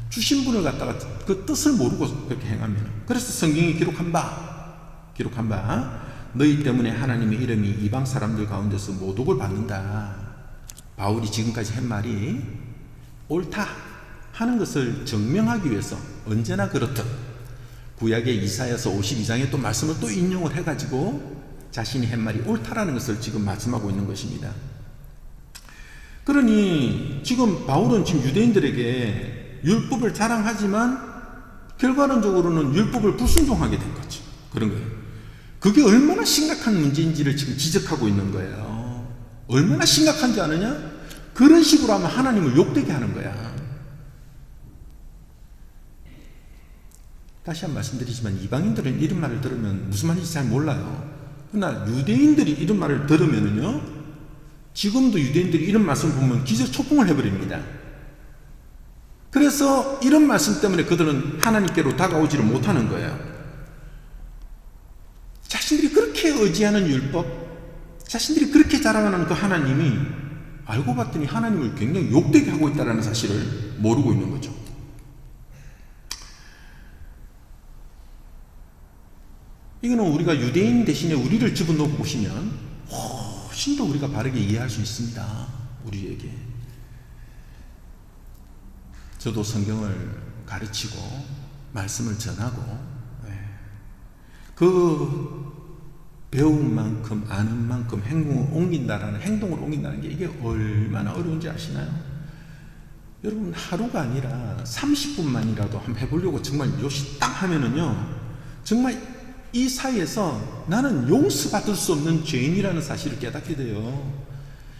주신 분을 갖다가 그 뜻을 모르고 그렇게 행하면, 그래서 성경이 기록한 바 너희 때문에 하나님의 이름이 이방 사람들 가운데서 모독을 받는다. 바울이 지금까지 한 말이 옳다 하는 것을 증명하기 위해서 언제나 그렇듯 구약의 이사야서 52장에 또 말씀을 또 인용을 해가지고 자신이 한 말이 옳다라는 것을 지금 말씀하고 있는 것입니다. 그러니 지금 바울은 지금 유대인들에게 율법을 자랑하지만 결과론적으로는 율법을 불순종하게 된 거죠. 그런 거예요. 그게 얼마나 심각한 문제인지를 지금 지적하고 있는 거예요. 얼마나 심각한지 아느냐? 그런 식으로 하면 하나님을 욕되게 하는 거야. 다시 한 번 말씀드리지만 이방인들은 이런 말을 들으면 무슨 말인지 잘 몰라요. 그러나 유대인들이 이런 말을 들으면은요, 지금도 유대인들이 이런 말씀 보면 기절초풍을 해버립니다. 그래서 이런 말씀 때문에 그들은 하나님께로 다가오지를 못하는 거예요. 자신들이 그렇게 의지하는 율법, 자신들이 그렇게 자랑하는 그 하나님이 알고 봤더니 하나님을 굉장히 욕되게 하고 있다는 사실을 모르고 있는 거죠. 이거는 우리가 유대인 대신에 우리를 집어넣어 보시면 훨씬 더 우리가 바르게 이해할 수 있습니다. 우리에게. 저도 성경을 가르치고 말씀을 전하고 그 배운 만큼 아는 만큼 행동을 옮긴다는 게 이게 얼마나 어려운지 아시나요? 여러분, 하루가 아니라 30분만이라도 한번 해보려고 정말 요시 딱 하면은요, 정말 이 사이에서 나는 용서받을 수 없는 죄인이라는 사실을 깨닫게 돼요.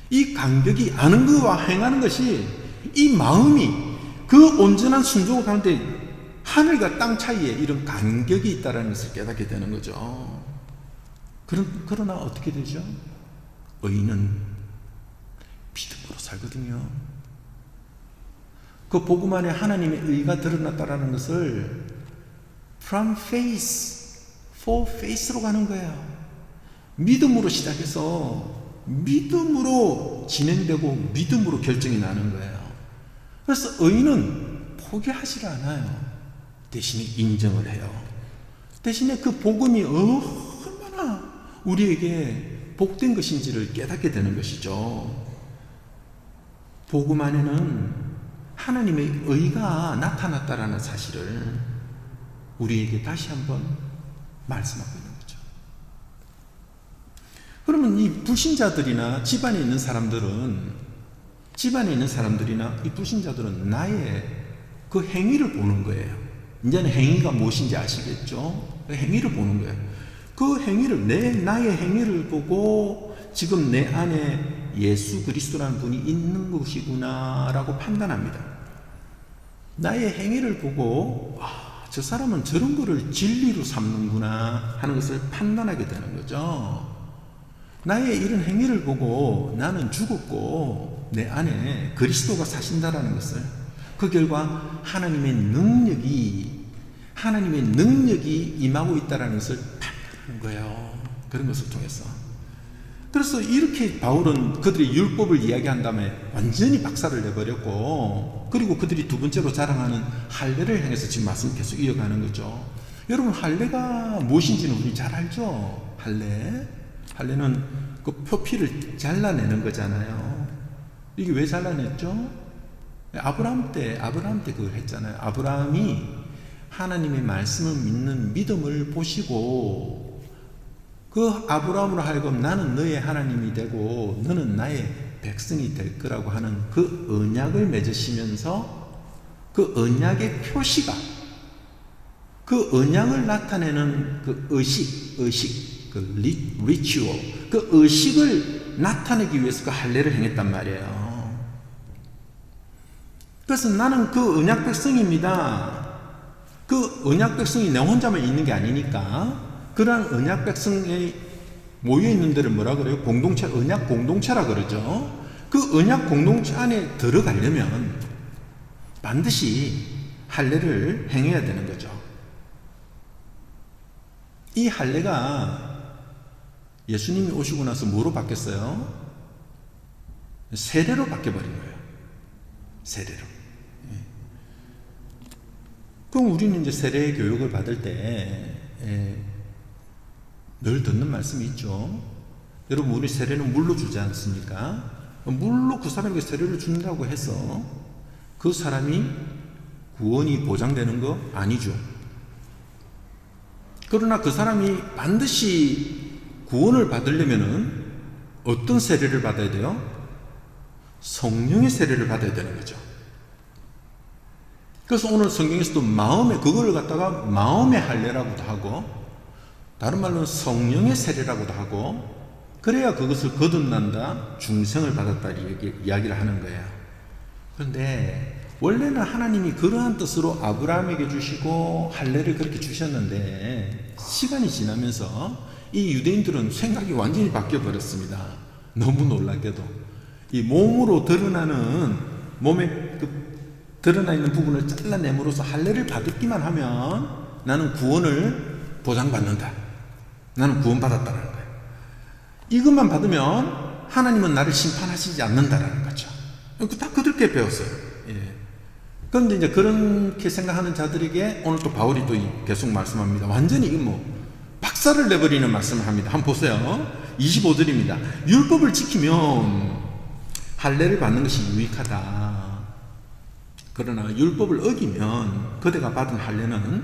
이 간격이 아는 것과 행하는 것이, 이 마음이 그 온전한 순종 가운데 하늘과 땅 사이에 이런 간격이 있다는 것을 깨닫게 되는 거죠. 그러나 어떻게 되죠? 의인은 믿음으로 살거든요. 그 복음 안에 하나님의 의가 드러났다라는 것을 from faith, for faith로 가는 거예요. 믿음으로 시작해서 믿음으로 진행되고 믿음으로 결정이 나는 거예요. 그래서 의인은 포기하지 않아요. 대신에 인정을 해요. 대신에 그 복음이 얼마나 우리에게 복된 것인지를 깨닫게 되는 것이죠. 복음 안에는 하나님의 의가 나타났다라는 사실을 우리에게 다시 한번 말씀하고 있는 거죠. 그러면 이 불신자들이나 집안에 있는 사람들이나 이 불신자들은 나의 그 행위를 보는 거예요. 이제는 행위가 무엇인지 아시겠죠? 그 행위를 보는 거예요. 그 행위를, 나의 행위를 보고 지금 내 안에 예수 그리스도라는 분이 있는 것이구나 라고 판단합니다. 나의 행위를 보고 저 사람은 저런 거를 진리로 삼는구나 하는 것을 판단하게 되는 거죠. 나의 이런 행위를 보고 나는 죽었고 내 안에 그리스도가 사신다라는 것을, 그 결과 하나님의 능력이 임하고 있다는 것을 판단하는 거예요. 그런 것을 통해서. 그래서 이렇게 바울은 그들의 율법을 이야기한 다음에 완전히 박살을 내버렸고, 그리고 그들이 두 번째로 자랑하는 할례를 향해서 지금 말씀 계속 이어가는 거죠. 여러분, 할례가 무엇인지는 우리 잘 알죠? 할례는 그 표피를 잘라내는 거잖아요. 이게 왜 잘라냈죠? 아브라함 때 그걸 했잖아요. 아브라함이 하나님의 말씀을 믿는 믿음을 보시고, 그 아브라함으로 하여금 나는 너의 하나님이 되고 너는 나의 백성이 될 거라고 하는 그 언약을 맺으시면서, 그 언약의 표시가, 그 언약을 나타내는 그 의식, 그 리추얼, 그 의식을 나타내기 위해서 그 할례를 행했단 말이에요. 그래서 나는 그 언약 백성입니다. 그 언약 백성이 내 혼자만 있는 게 아니니까, 그러한 언약 백성에 모여 있는 데를 뭐라 그래요? 공동체, 언약 공동체라 그러죠. 그 언약 공동체 안에 들어가려면 반드시 할례를 행해야 되는 거죠. 이 할례가 예수님이 오시고 나서 뭐로 바뀌었어요? 세례로 바뀌어버린 거예요. 세례로. 그럼 우리는 이제 세례 교육을 받을 때 늘 듣는 말씀이 있죠. 여러분, 우리 세례는 물로 주지 않습니까? 물로 그 사람에게 세례를 준다고 해서 그 사람이 구원이 보장되는 거 아니죠. 그러나 그 사람이 반드시 구원을 받으려면은 어떤 세례를 받아야 돼요? 성령의 세례를 받아야 되는 거죠. 그래서 오늘 성경에서도 그걸 갖다가 마음의 할례라고도 하고, 다른 말로는 성령의 세례라고도 하고, 그래야 그것을 거듭난다, 중생을 받았다 이야기를 하는 거예요. 그런데 원래는 하나님이 그러한 뜻으로 아브라함에게 주시고 할례를 그렇게 주셨는데, 시간이 지나면서 이 유대인들은 생각이 완전히 바뀌어 버렸습니다. 너무 놀랍게도 이 몸으로 드러나는, 몸에 드러나 있는 부분을 잘라냄으로써 할례를 받기만 하면 나는 구원을 보장받는다, 나는 구원받았다는 거예요. 이것만 받으면 하나님은 나를 심판하시지 않는다라는 거죠. 다 그들께 배웠어요. 그런데 이제 그렇게 생각하는 자들에게 오늘 또 바울이 또 계속 말씀합니다. 완전히 이거 박살을 내버리는 말씀을 합니다. 한번 보세요. 25절입니다. 율법을 지키면 할례를 받는 것이 유익하다. 그러나 율법을 어기면 그대가 받은 할례는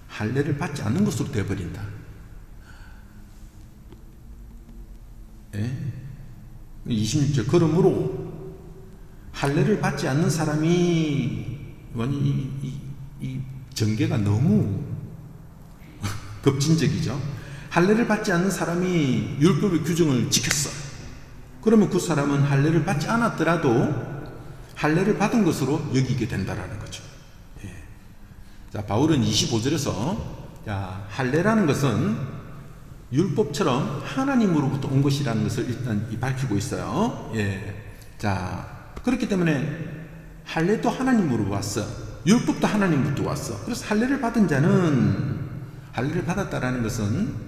할례를 받지 않는 것으로 되어버린다. 26절. 그러므로 할례를 받지 않는 사람이 완전히 이 전개가 너무 급진적이죠. 할례를 받지 않는 사람이 율법의 규정을 지켰어. 그러면 그 사람은 할례를 받지 않았더라도 할례를 받은 것으로 여기게 된다라는 거죠. 예. 자, 바울은 25절에서 할례라는 것은 율법처럼 하나님으로부터 온 것이라는 것을 일단 밝히고 있어요. 예. 자, 그렇기 때문에 할례도 하나님으로 왔어. 율법도 하나님부터 왔어. 그래서 할례를 받은 자는, 할례를 받았다라는 것은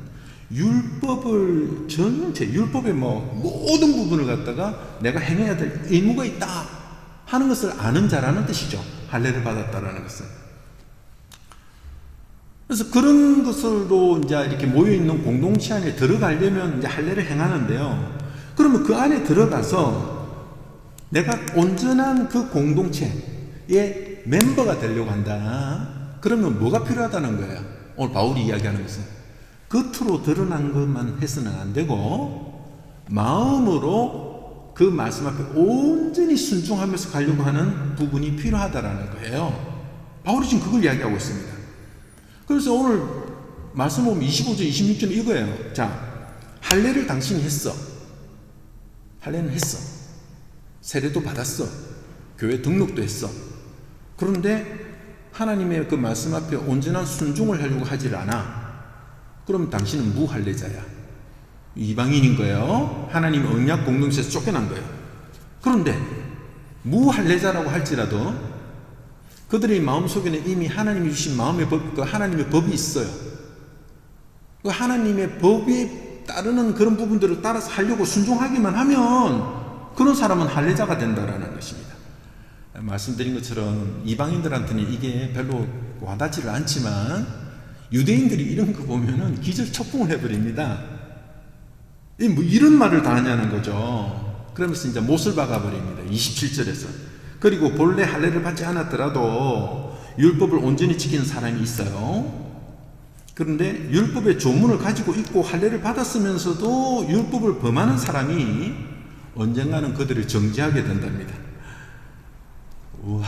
율법을 전체, 율법의 모든 부분을 갖다가 내가 행해야 될 의무가 있다 하는 것을 아는 자라는 뜻이죠. 할례를 받았다라는 것은. 그래서 그런 것으로 이제 이렇게 모여있는 공동체 안에 들어가려면 이제 할례를 행하는데요. 그러면 그 안에 들어가서 내가 온전한 그 공동체의 멤버가 되려고 한다. 그러면 뭐가 필요하다는 거예요? 오늘 바울이 이야기하는 것은. 겉으로 드러난 것만 해서는 안 되고 마음으로 그 말씀 앞에 온전히 순종하면서 가려고 하는 부분이 필요하다라는 거예요. 바울이 지금 그걸 이야기하고 있습니다. 그래서 오늘 말씀 보면 25절, 26절 이거예요. 자, 할례를 당신이 했어. 할례는 했어. 세례도 받았어. 교회 등록도 했어. 그런데 하나님의 그 말씀 앞에 온전한 순종을 하려고 하질 않아. 그럼 당신은 무할례자야. 이방인인 거예요. 하나님 언약 공동체에서 쫓겨난 거예요. 그런데 무할례자라고 할지라도 그들의 마음속에는 이미 하나님이 주신 마음의 법, 그 하나님의 법이 있어요. 그 하나님의 법에 따르는 그런 부분들을 따라서 하려고 순종하기만 하면 그런 사람은 할례자가 된다라는 것입니다. 말씀드린 것처럼 이방인들한테는 이게 별로 와닿지를 않지만 유대인들이 이런 거 보면은 기절초풍을 해버립니다. 뭐 이런 말을 다 하냐는 거죠. 그러면서 이제 못을 박아버립니다. 27절에서. 그리고 본래 할례를 받지 않았더라도 율법을 온전히 지키는 사람이 있어요. 그런데 율법의 조문을 가지고 있고 할례를 받았으면서도 율법을 범하는 사람이 언젠가는 그들을 정죄하게 된답니다. 우와,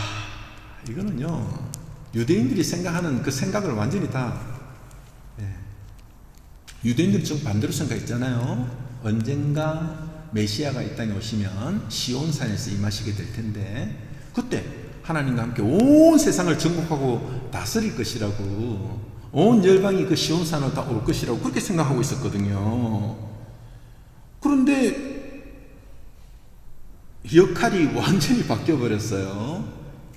이거는요, 유대인들이 생각하는 그 생각을 완전히 다, 유대인들은 정반대로 생각했잖아요. 언젠가 메시아가 이 땅에 오시면 시온산에서 임하시게 될 텐데 그때 하나님과 함께 온 세상을 정복하고 다스릴 것이라고, 온 열방이 그 시온산으로 다 올 것이라고 그렇게 생각하고 있었거든요. 그런데 역할이 완전히 바뀌어버렸어요.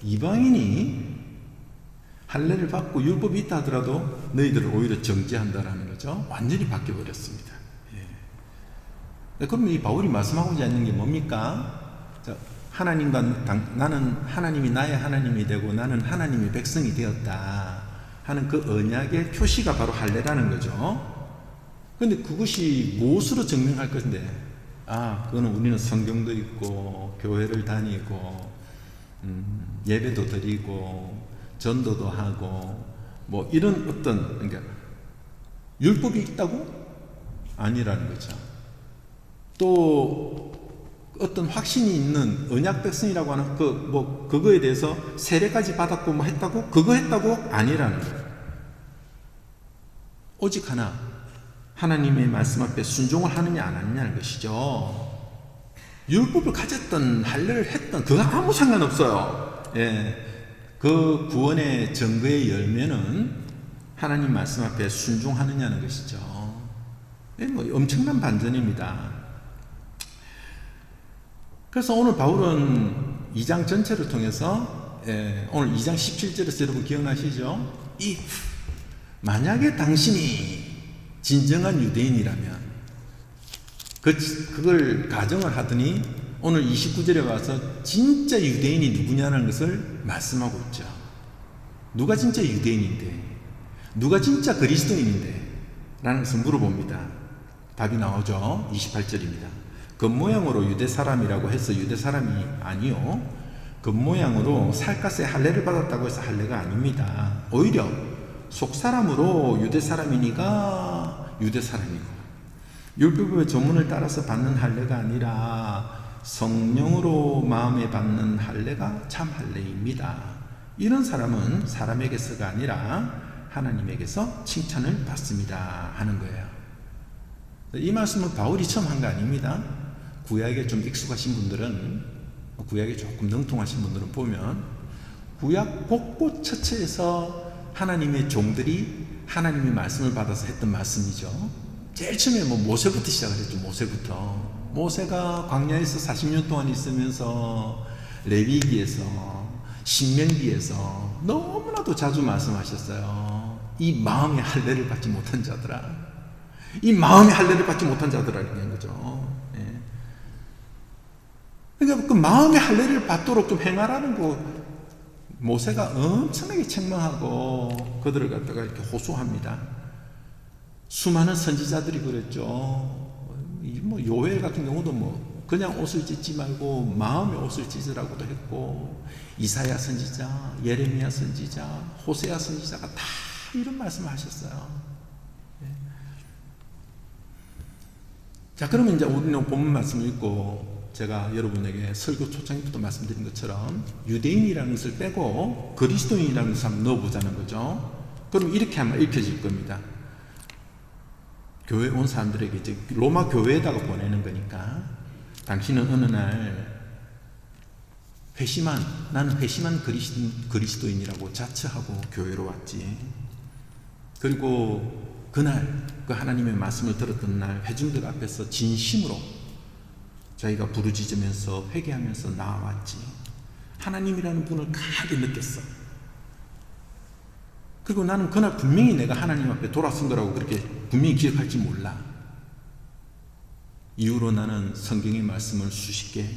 이방인이 할례를 받고 율법이 있다 하더라도 너희들을 오히려 정죄한다라는 거죠. 완전히 바뀌어버렸습니다. 그러면 이 바울이 말씀하고자 하는 게 뭡니까? 하나님과 나는 하나님이 나의 하나님이 되고 나는 하나님의 백성이 되었다 하는 그 언약의 표시가 바로 할례라는 거죠. 그런데 그것이 무엇으로 증명할 것인데, 그거는 우리는 성경도 읽고 교회를 다니고 예배도 드리고 전도도 하고 뭐 이런 어떤, 그러니까 율법이 있다고? 아니라는 거죠. 또 어떤 확신이 있는 언약 백성이라고 하는 그거에 대해서 세례까지 받았고 뭐 했다고? 그거 했다고? 아니라는 거예요. 오직 하나, 하나님의 말씀 앞에 순종을 하느냐 안 하느냐는 것이죠. 율법을 가졌던 할례를 했던 그거 아무 상관없어요. 그 구원의 증거의 열매는 하나님 말씀 앞에 순종하느냐는 것이죠. 뭐 엄청난 반전입니다. 그래서 오늘 바울은 2장 전체를 통해서 오늘 2장 17절에서 여러분 기억나시죠? 만약에 당신이 진정한 유대인이라면 그걸 가정을 하더니 오늘 29절에 와서 진짜 유대인이 누구냐는 것을 말씀하고 있죠. 누가 진짜 유대인인데, 누가 진짜 그리스도인인데 라는 것을 물어봅니다. 답이 나오죠. 28절입니다. 겉모양으로 유대 사람이라고 해서 유대 사람이 아니요, 겉모양으로 살갗에 할례를 받았다고 해서 할례가 아닙니다. 오히려 속사람으로 유대 사람이니까 유대 사람이고, 율법의 조문을 따라서 받는 할례가 아니라 성령으로 마음에 받는 할례가 참 할례입니다. 이런 사람은 사람에게서가 아니라 하나님에게서 칭찬을 받습니다 하는 거예요. 이 말씀은 바울이 처음 한 거 아닙니다. 구약에 좀 익숙하신 분들은, 구약에 조금 능통하신 분들은 보면 구약 곳곳처처에서 하나님의 종들이 하나님의 말씀을 받아서 했던 말씀이죠. 제일 처음에 모세부터 시작을 했죠. 모세가 광야에서 40년 동안 있으면서 레위기에서, 신명기에서 너무나도 자주 말씀하셨어요. 이 마음의 할례를 받지 못한 자들아, 이 마음의 할례를 받지 못한 자들아, 이런 거죠. 예. 그러니까 그 마음의 할례를 받도록 좀 행하라는 거 모세가 엄청나게 책망하고 그들을 갖다가 이렇게 호소합니다. 수많은 선지자들이 그랬죠. 요엘 같은 경우도 그냥 옷을 찢지 말고 마음의 옷을 찢으라고도 했고, 이사야 선지자, 예레미야 선지자, 호세아 선지자가 다 이런 말씀을 하셨어요. 예. 자, 그러면 이제 우리는 본문 말씀을 읽고 제가 여러분에게 설교 초창기부터 말씀드린 것처럼 유대인이라는 것을 빼고 그리스도인이라는 것을 한번 넣어보자는 거죠. 그럼 이렇게 한번 읽혀질 겁니다. 교회 온 사람들에게 이제 로마 교회에다가 보내는 거니까, 당신은 어느 날 나는 회심한 그리스도인이라고 자처하고 교회로 왔지. 그리고 그날 그 하나님의 말씀을 들었던 날 회중들 앞에서 진심으로 자기가 부르짖으면서 회개하면서 나아왔지. 하나님이라는 분을 강하게 느꼈어. 그리고 나는 그날 분명히 내가 하나님 앞에 돌아선 거라고 그렇게 분명히 기억할지 몰라. 이후로 나는 성경의 말씀을 수십 개,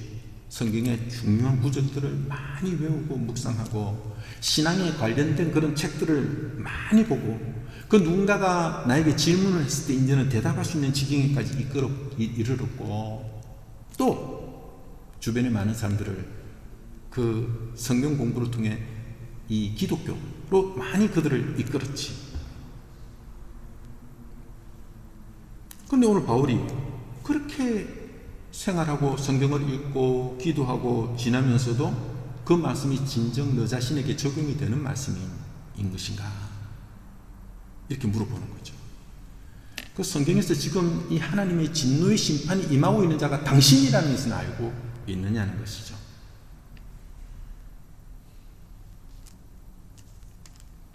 성경의 중요한 구절들을 많이 외우고 묵상하고 신앙에 관련된 그런 책들을 많이 보고, 그 누군가가 나에게 질문을 했을 때 이제는 대답할 수 있는 지경에까지 이르렀고, 또 주변의 많은 사람들을 그 성경 공부를 통해 이 기독교로 많이 그들을 이끌었지. 그런데 오늘 바울이 그렇게 생활하고 성경을 읽고 기도하고 지나면서도 그 말씀이 진정 너 자신에게 적용이 되는 말씀인 것인가? 이렇게 물어보는 거죠. 그 성경에서 지금 이 하나님의 진노의 심판이 임하고 있는 자가 당신이라는 것은 알고 있느냐는 것이죠.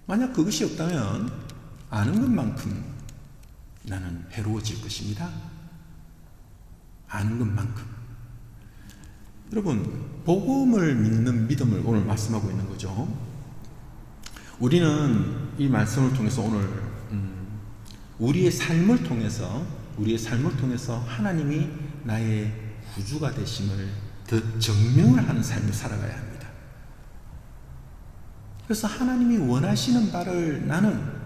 만약 그것이 없다면 아는 것만큼 나는 해로워질 것입니다. 아는 것만큼. 여러분, 복음을 믿는 믿음을 오늘 말씀하고 있는 거죠. 우리는 이 말씀을 통해서 오늘 우리의 삶을 통해서 하나님이 나의 구주가 되심을 더 증명을 하는 삶을 살아가야 합니다. 그래서 하나님이 원하시는 바를 나는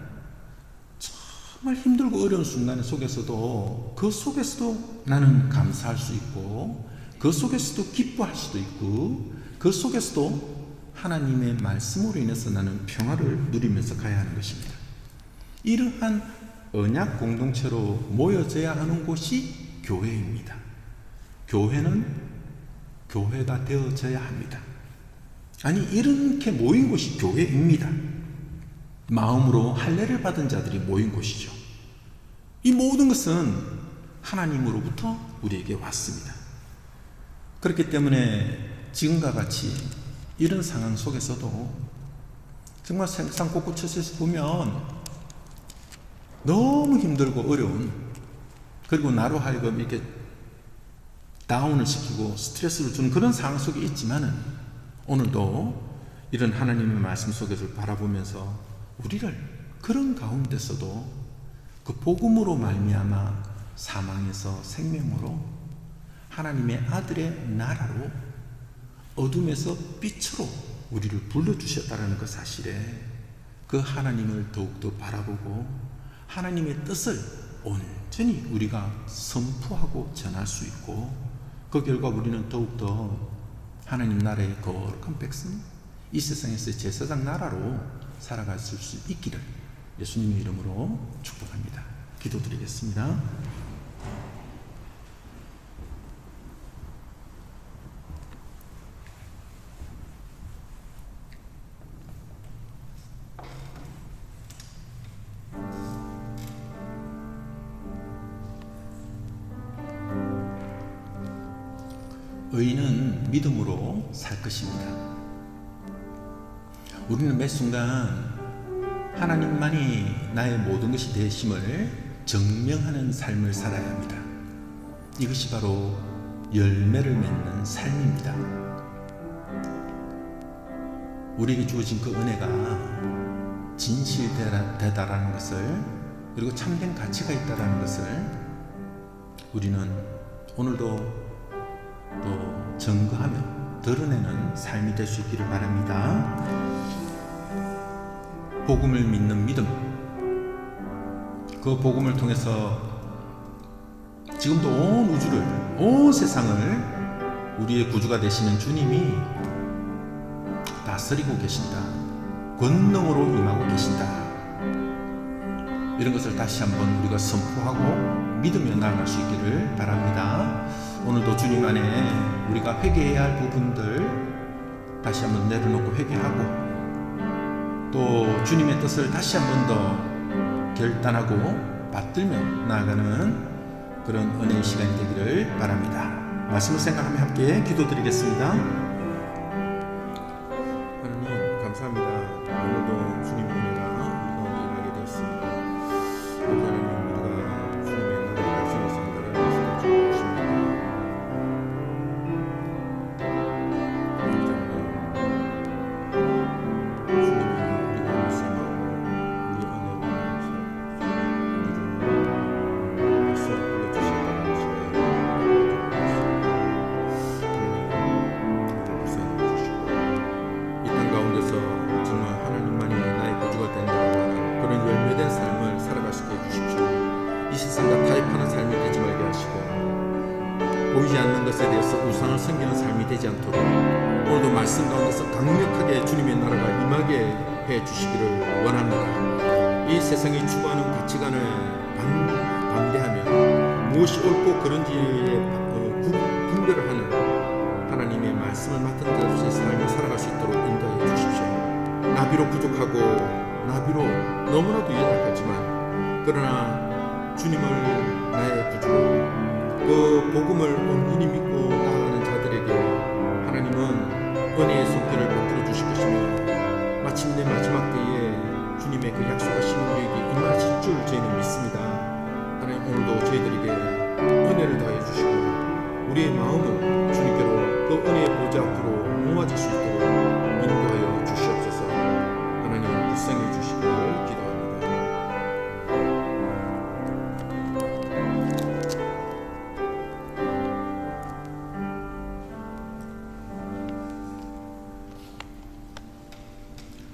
정말 힘들고 어려운 순간 속에서도 그 속에서도 나는 감사할 수 있고, 그 속에서도 기뻐할 수도 있고, 그 속에서도 하나님의 말씀으로 인해서 나는 평화를 누리면서 가야 하는 것입니다. 이러한 언약 공동체로 모여져야 하는 곳이 교회입니다. 교회는 교회가 되어져야 합니다. 아니, 이렇게 모인 곳이 교회입니다. 마음으로 할례를 받은 자들이 모인 곳이죠. 이 모든 것은 하나님으로부터 우리에게 왔습니다. 그렇기 때문에 지금과 같이 이런 상황 속에서도 정말 세상 곳곳에서 보면 너무 힘들고 어려운, 그리고 나로 하여금 이렇게 다운을 시키고 스트레스를 주는 그런 상황 속에 있지만은, 오늘도 이런 하나님의 말씀 속에서 바라보면서 우리를 그런 가운데서도 그 복음으로 말미암아 사망에서 생명으로 하나님의 아들의 나라로 어둠에서 빛으로 우리를 불러주셨다는 그 사실에 그 하나님을 더욱더 바라보고 하나님의 뜻을 온전히 우리가 선포하고 전할 수 있고, 그 결과 우리는 더욱더 하나님 나라의 거룩한 백성, 이 세상에서 제사장 나라로 살아갈 수 있기를 예수님의 이름으로 축복합니다. 기도드리겠습니다. 의인은 믿음으로 살 것입니다. 우리는 매 순간 하나님만이 나의 모든 것이 되심을 증명하는 삶을 살아야 합니다. 이것이 바로 열매를 맺는 삶입니다. 우리에게 주어진 그 은혜가 진실되다라는 것을, 그리고 참된 가치가 있다라는 것을 우리는 오늘도 또 증거하며 드러내는 삶이 될 수 있기를 바랍니다. 복음을 믿는 믿음, 그 복음을 통해서 지금도 온 우주를, 온 세상을 우리의 구주가 되시는 주님이 다스리고 계신다, 권능으로 임하고 계신다, 이런 것을 다시 한번 우리가 선포하고 믿으며 나아갈 수 있기를 바랍니다. 오늘도 주님 안에 우리가 회개해야 할 부분들 다시 한번 내려놓고 회개하고, 또 주님의 뜻을 다시 한 번 더 결단하고 받들며 나아가는 그런 은혜의 시간이 되기를 바랍니다. 말씀을 생각하며 함께 기도드리겠습니다. 하나님 감사합니다. 오늘도 주님의 은혜가 우리 가운데 임하게 되었습니다. 하나님, 우리가 주님의 나라의 백성으로서 살아가는 것을 주십니다. 보이지 않는 것에 대해서 우상을 섬기는 삶이 되지 않도록 오늘도 말씀 가운데서 강력하게 주님의 나라가 임하게 해 주시기를 원합니다. 이 세상이 추구하는 가치관을 반대하며 무엇이 옳고 그른지에 분별을 하는 하나님의 말씀을 맡은 자로서의 삶을 살아갈 수 있도록 인도해 주십시오. 나비로 부족하고 나비로 너무나도 연약하지만, 그러나 주님을 나의 구주로, 그 복음을 온전히 믿고 나아가는 자들에게 하나님은 은혜의 손길을 베풀어 주실 것이며, 마침내 마지막 때에 주님의 그 약속하신 우리에게 임하실 줄 저희는 믿습니다. 하나님, 오늘도 저희들에게 은혜를 더해 주시고 우리의 마음을 주님께로 그 은혜의 보좌 앞으로 모아질 수 있도록 인도하여 주시옵소서. 하나님 불쌍해 주시기를 기도합니다.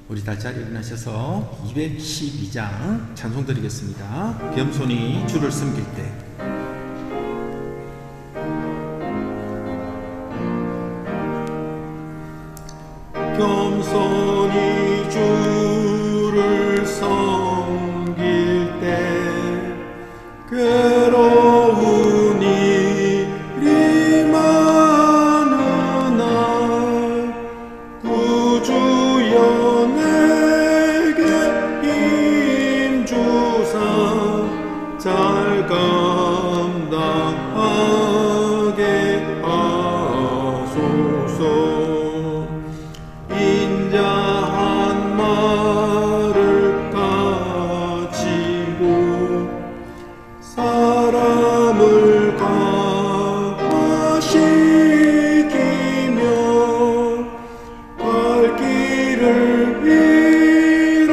우리 다 자리에 일어나셔서 212장 찬송 드리겠습니다. 겸손히 주를 섬길 때. 겸손히 주를 섬길 때 괴로운 일이 많은 날 구주여 내게 힘주사 잘 감당하게 하소서. 인자한 말을 가지고 사람을 감화시키며 갈 길을 잃은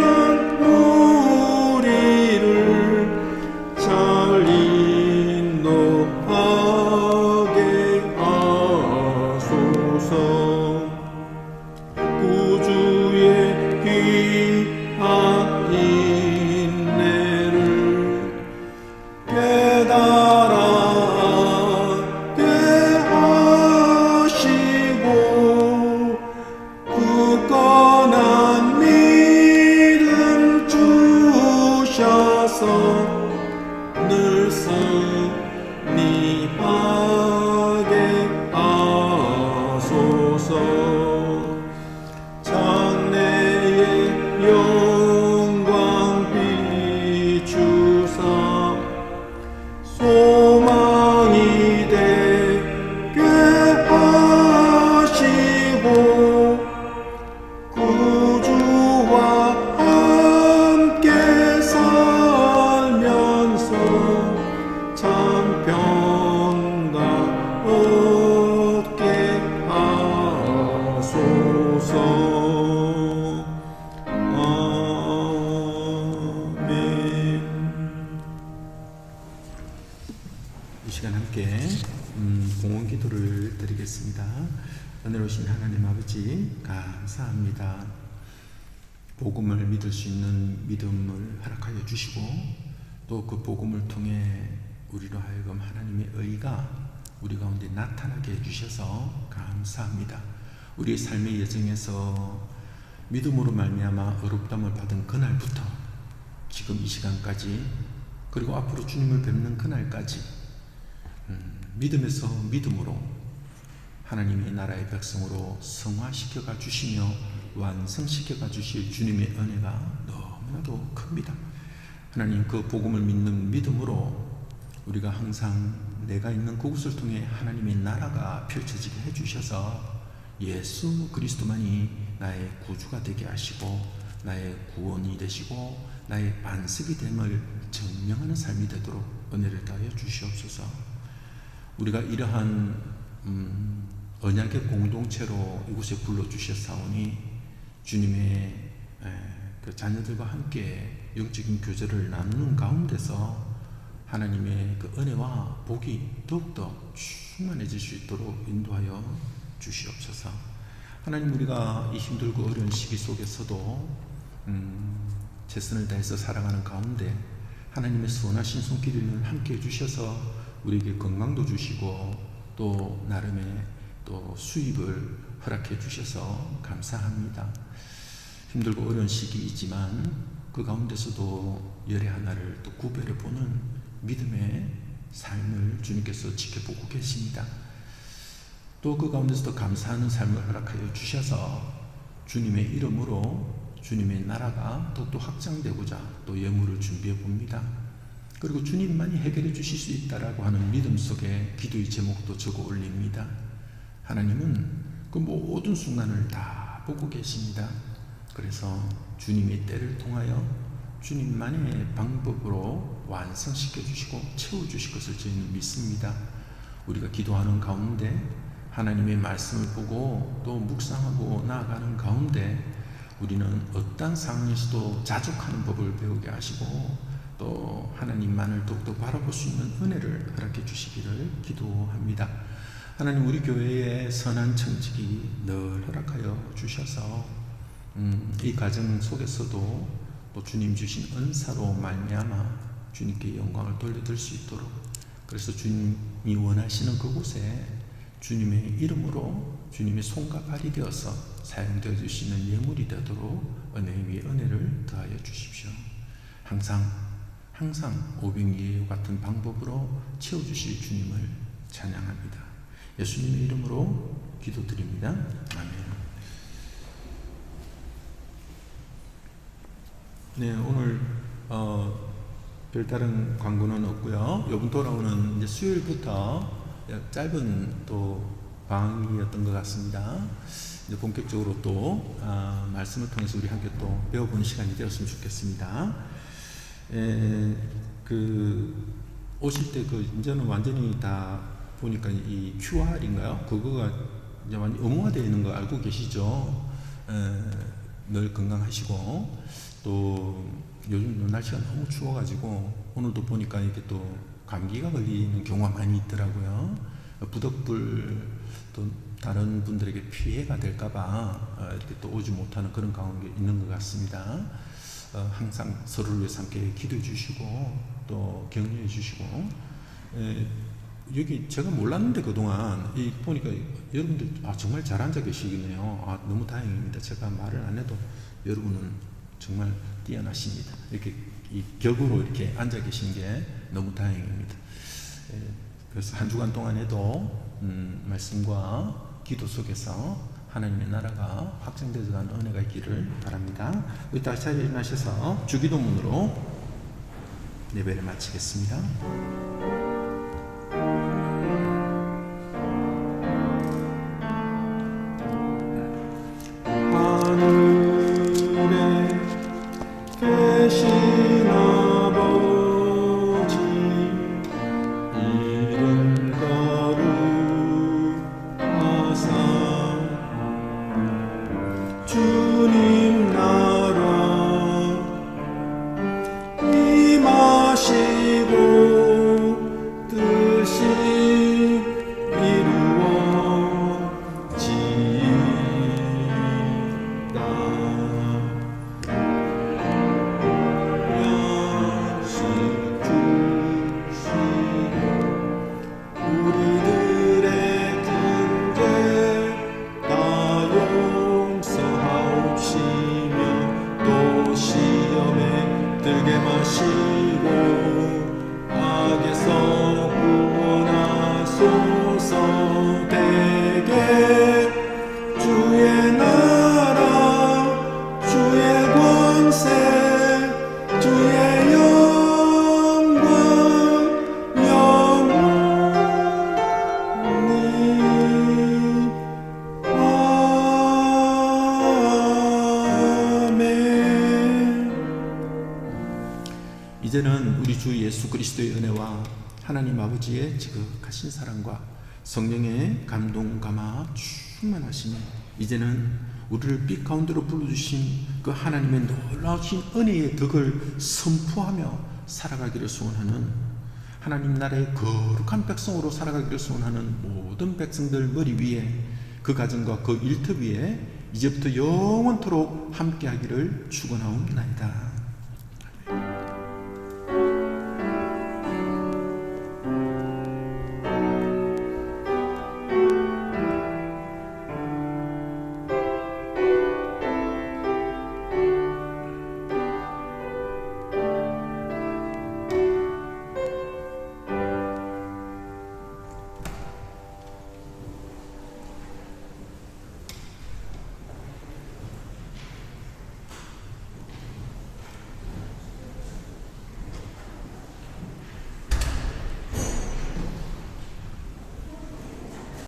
우리를 잘 인도하게 하소서. 구주의 귀한 인내를 깨달아게 하시고 굳건한 믿음 주셔서 늘 승리하게 하소서. 장래의 영광 비추사 소망이 되게 하소서. 공헌 기도를 드리겠습니다. 은혜로우신 하나님 아버지 감사합니다. 복음을 믿을 수 있는 믿음을 허락하여 주시고 또 그 복음을 통해 우리로 하여금 하나님의 의가 우리 가운데 나타나게 해주셔서 감사합니다. 우리의 삶의 여정에서 믿음으로 말미암아 어렵담을 받은 그날부터 지금 이 시간까지 그리고 앞으로 주님을 뵙는 그날까지 믿음에서 믿음으로 하나님의 나라의 백성으로 성화시켜가 주시며 완성시켜가 주실 주님의 은혜가 너무나도 큽니다. 하나님, 그 복음을 믿는 믿음으로 우리가 항상 내가 있는 그곳을 통해 하나님의 나라가 펼쳐지게 해주셔서 예수 그리스도만이 나의 구주가 되게 하시고 나의 구원이 되시고 나의 반석이 됨을 증명하는 삶이 되도록 은혜를 다하여 주시옵소서. 우리가 이러한 언약의 공동체로 이곳에 불러주셨사오니 주님의 그 자녀들과 함께 영적인 교제를 나누는 가운데서 하나님의 그 은혜와 복이 더욱더 충만해질 수 있도록 인도하여 주시옵소서. 하나님, 우리가 이 힘들고 어려운 시기 속에서도 최선을 다해서 살아가는 가운데 하나님의 선하신 손길을 함께 해주셔서 우리에게 건강도 주시고 또 나름의 또 수입을 허락해 주셔서 감사합니다. 힘들고 어려운 시기이지만 그 가운데서도 열의 하나를 또 구별해 보는 믿음의 삶을 주님께서 지켜보고 계십니다. 또 그 가운데서도 감사하는 삶을 허락하여 주셔서 주님의 이름으로 주님의 나라가 또 확장되고자 또 예물을 준비해 봅니다. 그리고 주님만이 해결해 주실 수 있다라고 하는 믿음 속에 기도의 제목도 적어 올립니다. 하나님은 그 모든 순간을 다 보고 계십니다. 그래서 주님의 때를 통하여 주님만의 방법으로 완성시켜 주시고 채워 주실 것을 저희는 믿습니다. 우리가 기도하는 가운데 하나님의 말씀을 보고 또 묵상하고 나아가는 가운데 우리는 어떠한 상황에서도 자족하는 법을 배우게 하시고 또 하나님만을 더욱더 바라볼 수 있는 은혜를 허락해 주시기를 기도합니다. 하나님, 우리 교회의 선한 청직이 늘 허락하여 주셔서 이 과정 속에서도 또 주님 주신 은사로 말미암아 주님께 영광을 돌려드릴 수 있도록, 그래서 주님이 원하시는 그곳에 주님의 이름으로 주님의 손과 발이 되어서 사용되어 주시는 예물이 되도록 은혜 위에 은혜를 더하여 주십시오. 항상 오병이와 같은 방법으로 채워주실 주님을 찬양합니다. 예수님의 이름으로 기도드립니다. 아멘. 네, 오늘 별다른 광고는 없고요. 이번 돌아오는 이제 수요일부터 짧은 또 방학이었던 것 같습니다. 이제 본격적으로 또 말씀을 통해서 우리 함께 또 배워보는 시간이 되었으면 좋겠습니다. 오실 때 이제는 완전히 다 보니까 이 QR인가요? 그거가 이제 완전 의무화되어 있는 거 알고 계시죠? 늘 건강하시고 또 요즘 날씨가 너무 추워가지고 오늘도 보니까 이렇게 또 감기가 걸리는 경우가 많이 있더라고요. 부득불 또 다른 분들에게 피해가 될까봐 이렇게 또 오지 못하는 그런 가운데 있는 것 같습니다. 항상 서로를 위해서 함께 기도해 주시고 또 격려해 주시고 여기 제가 몰랐는데 그동안 보니까 여러분들 정말 잘 앉아 계시겠네요. 너무 다행입니다. 제가 말을 안 해도 여러분은 정말 뛰어나십니다. 이렇게 이 격으로 이렇게 앉아 계신 게 너무 다행입니다. 그래서 한 주간 동안에도 말씀과 기도 속에서 하나님의 나라가 확장되어 가는 은혜가 있기를 바랍니다. 우리 다시 자리에 일어나셔서 주기도문으로 예배를 마치겠습니다. 임하시고 들게 마시고 악에서 구원하소서. 되게 주의 나라 주의 권세 주의 영광 영원히 아멘. 이제는 우리 주 예수 그리스도의 은혜와 하나님 아버지의 지극하신 사랑과 성령의 감동 감화 충만하심이 이제는 우리를 빛 가운데로 불러주신 그 하나님의 놀라우신 은혜의 덕을 선포하며 살아가기를 소원하는, 하나님 나라의 거룩한 백성으로 살아가기를 소원하는 모든 백성들 머리 위에, 그 가정과 그 일터 위에 이제부터 영원토록 함께하기를 축원하옵나이다.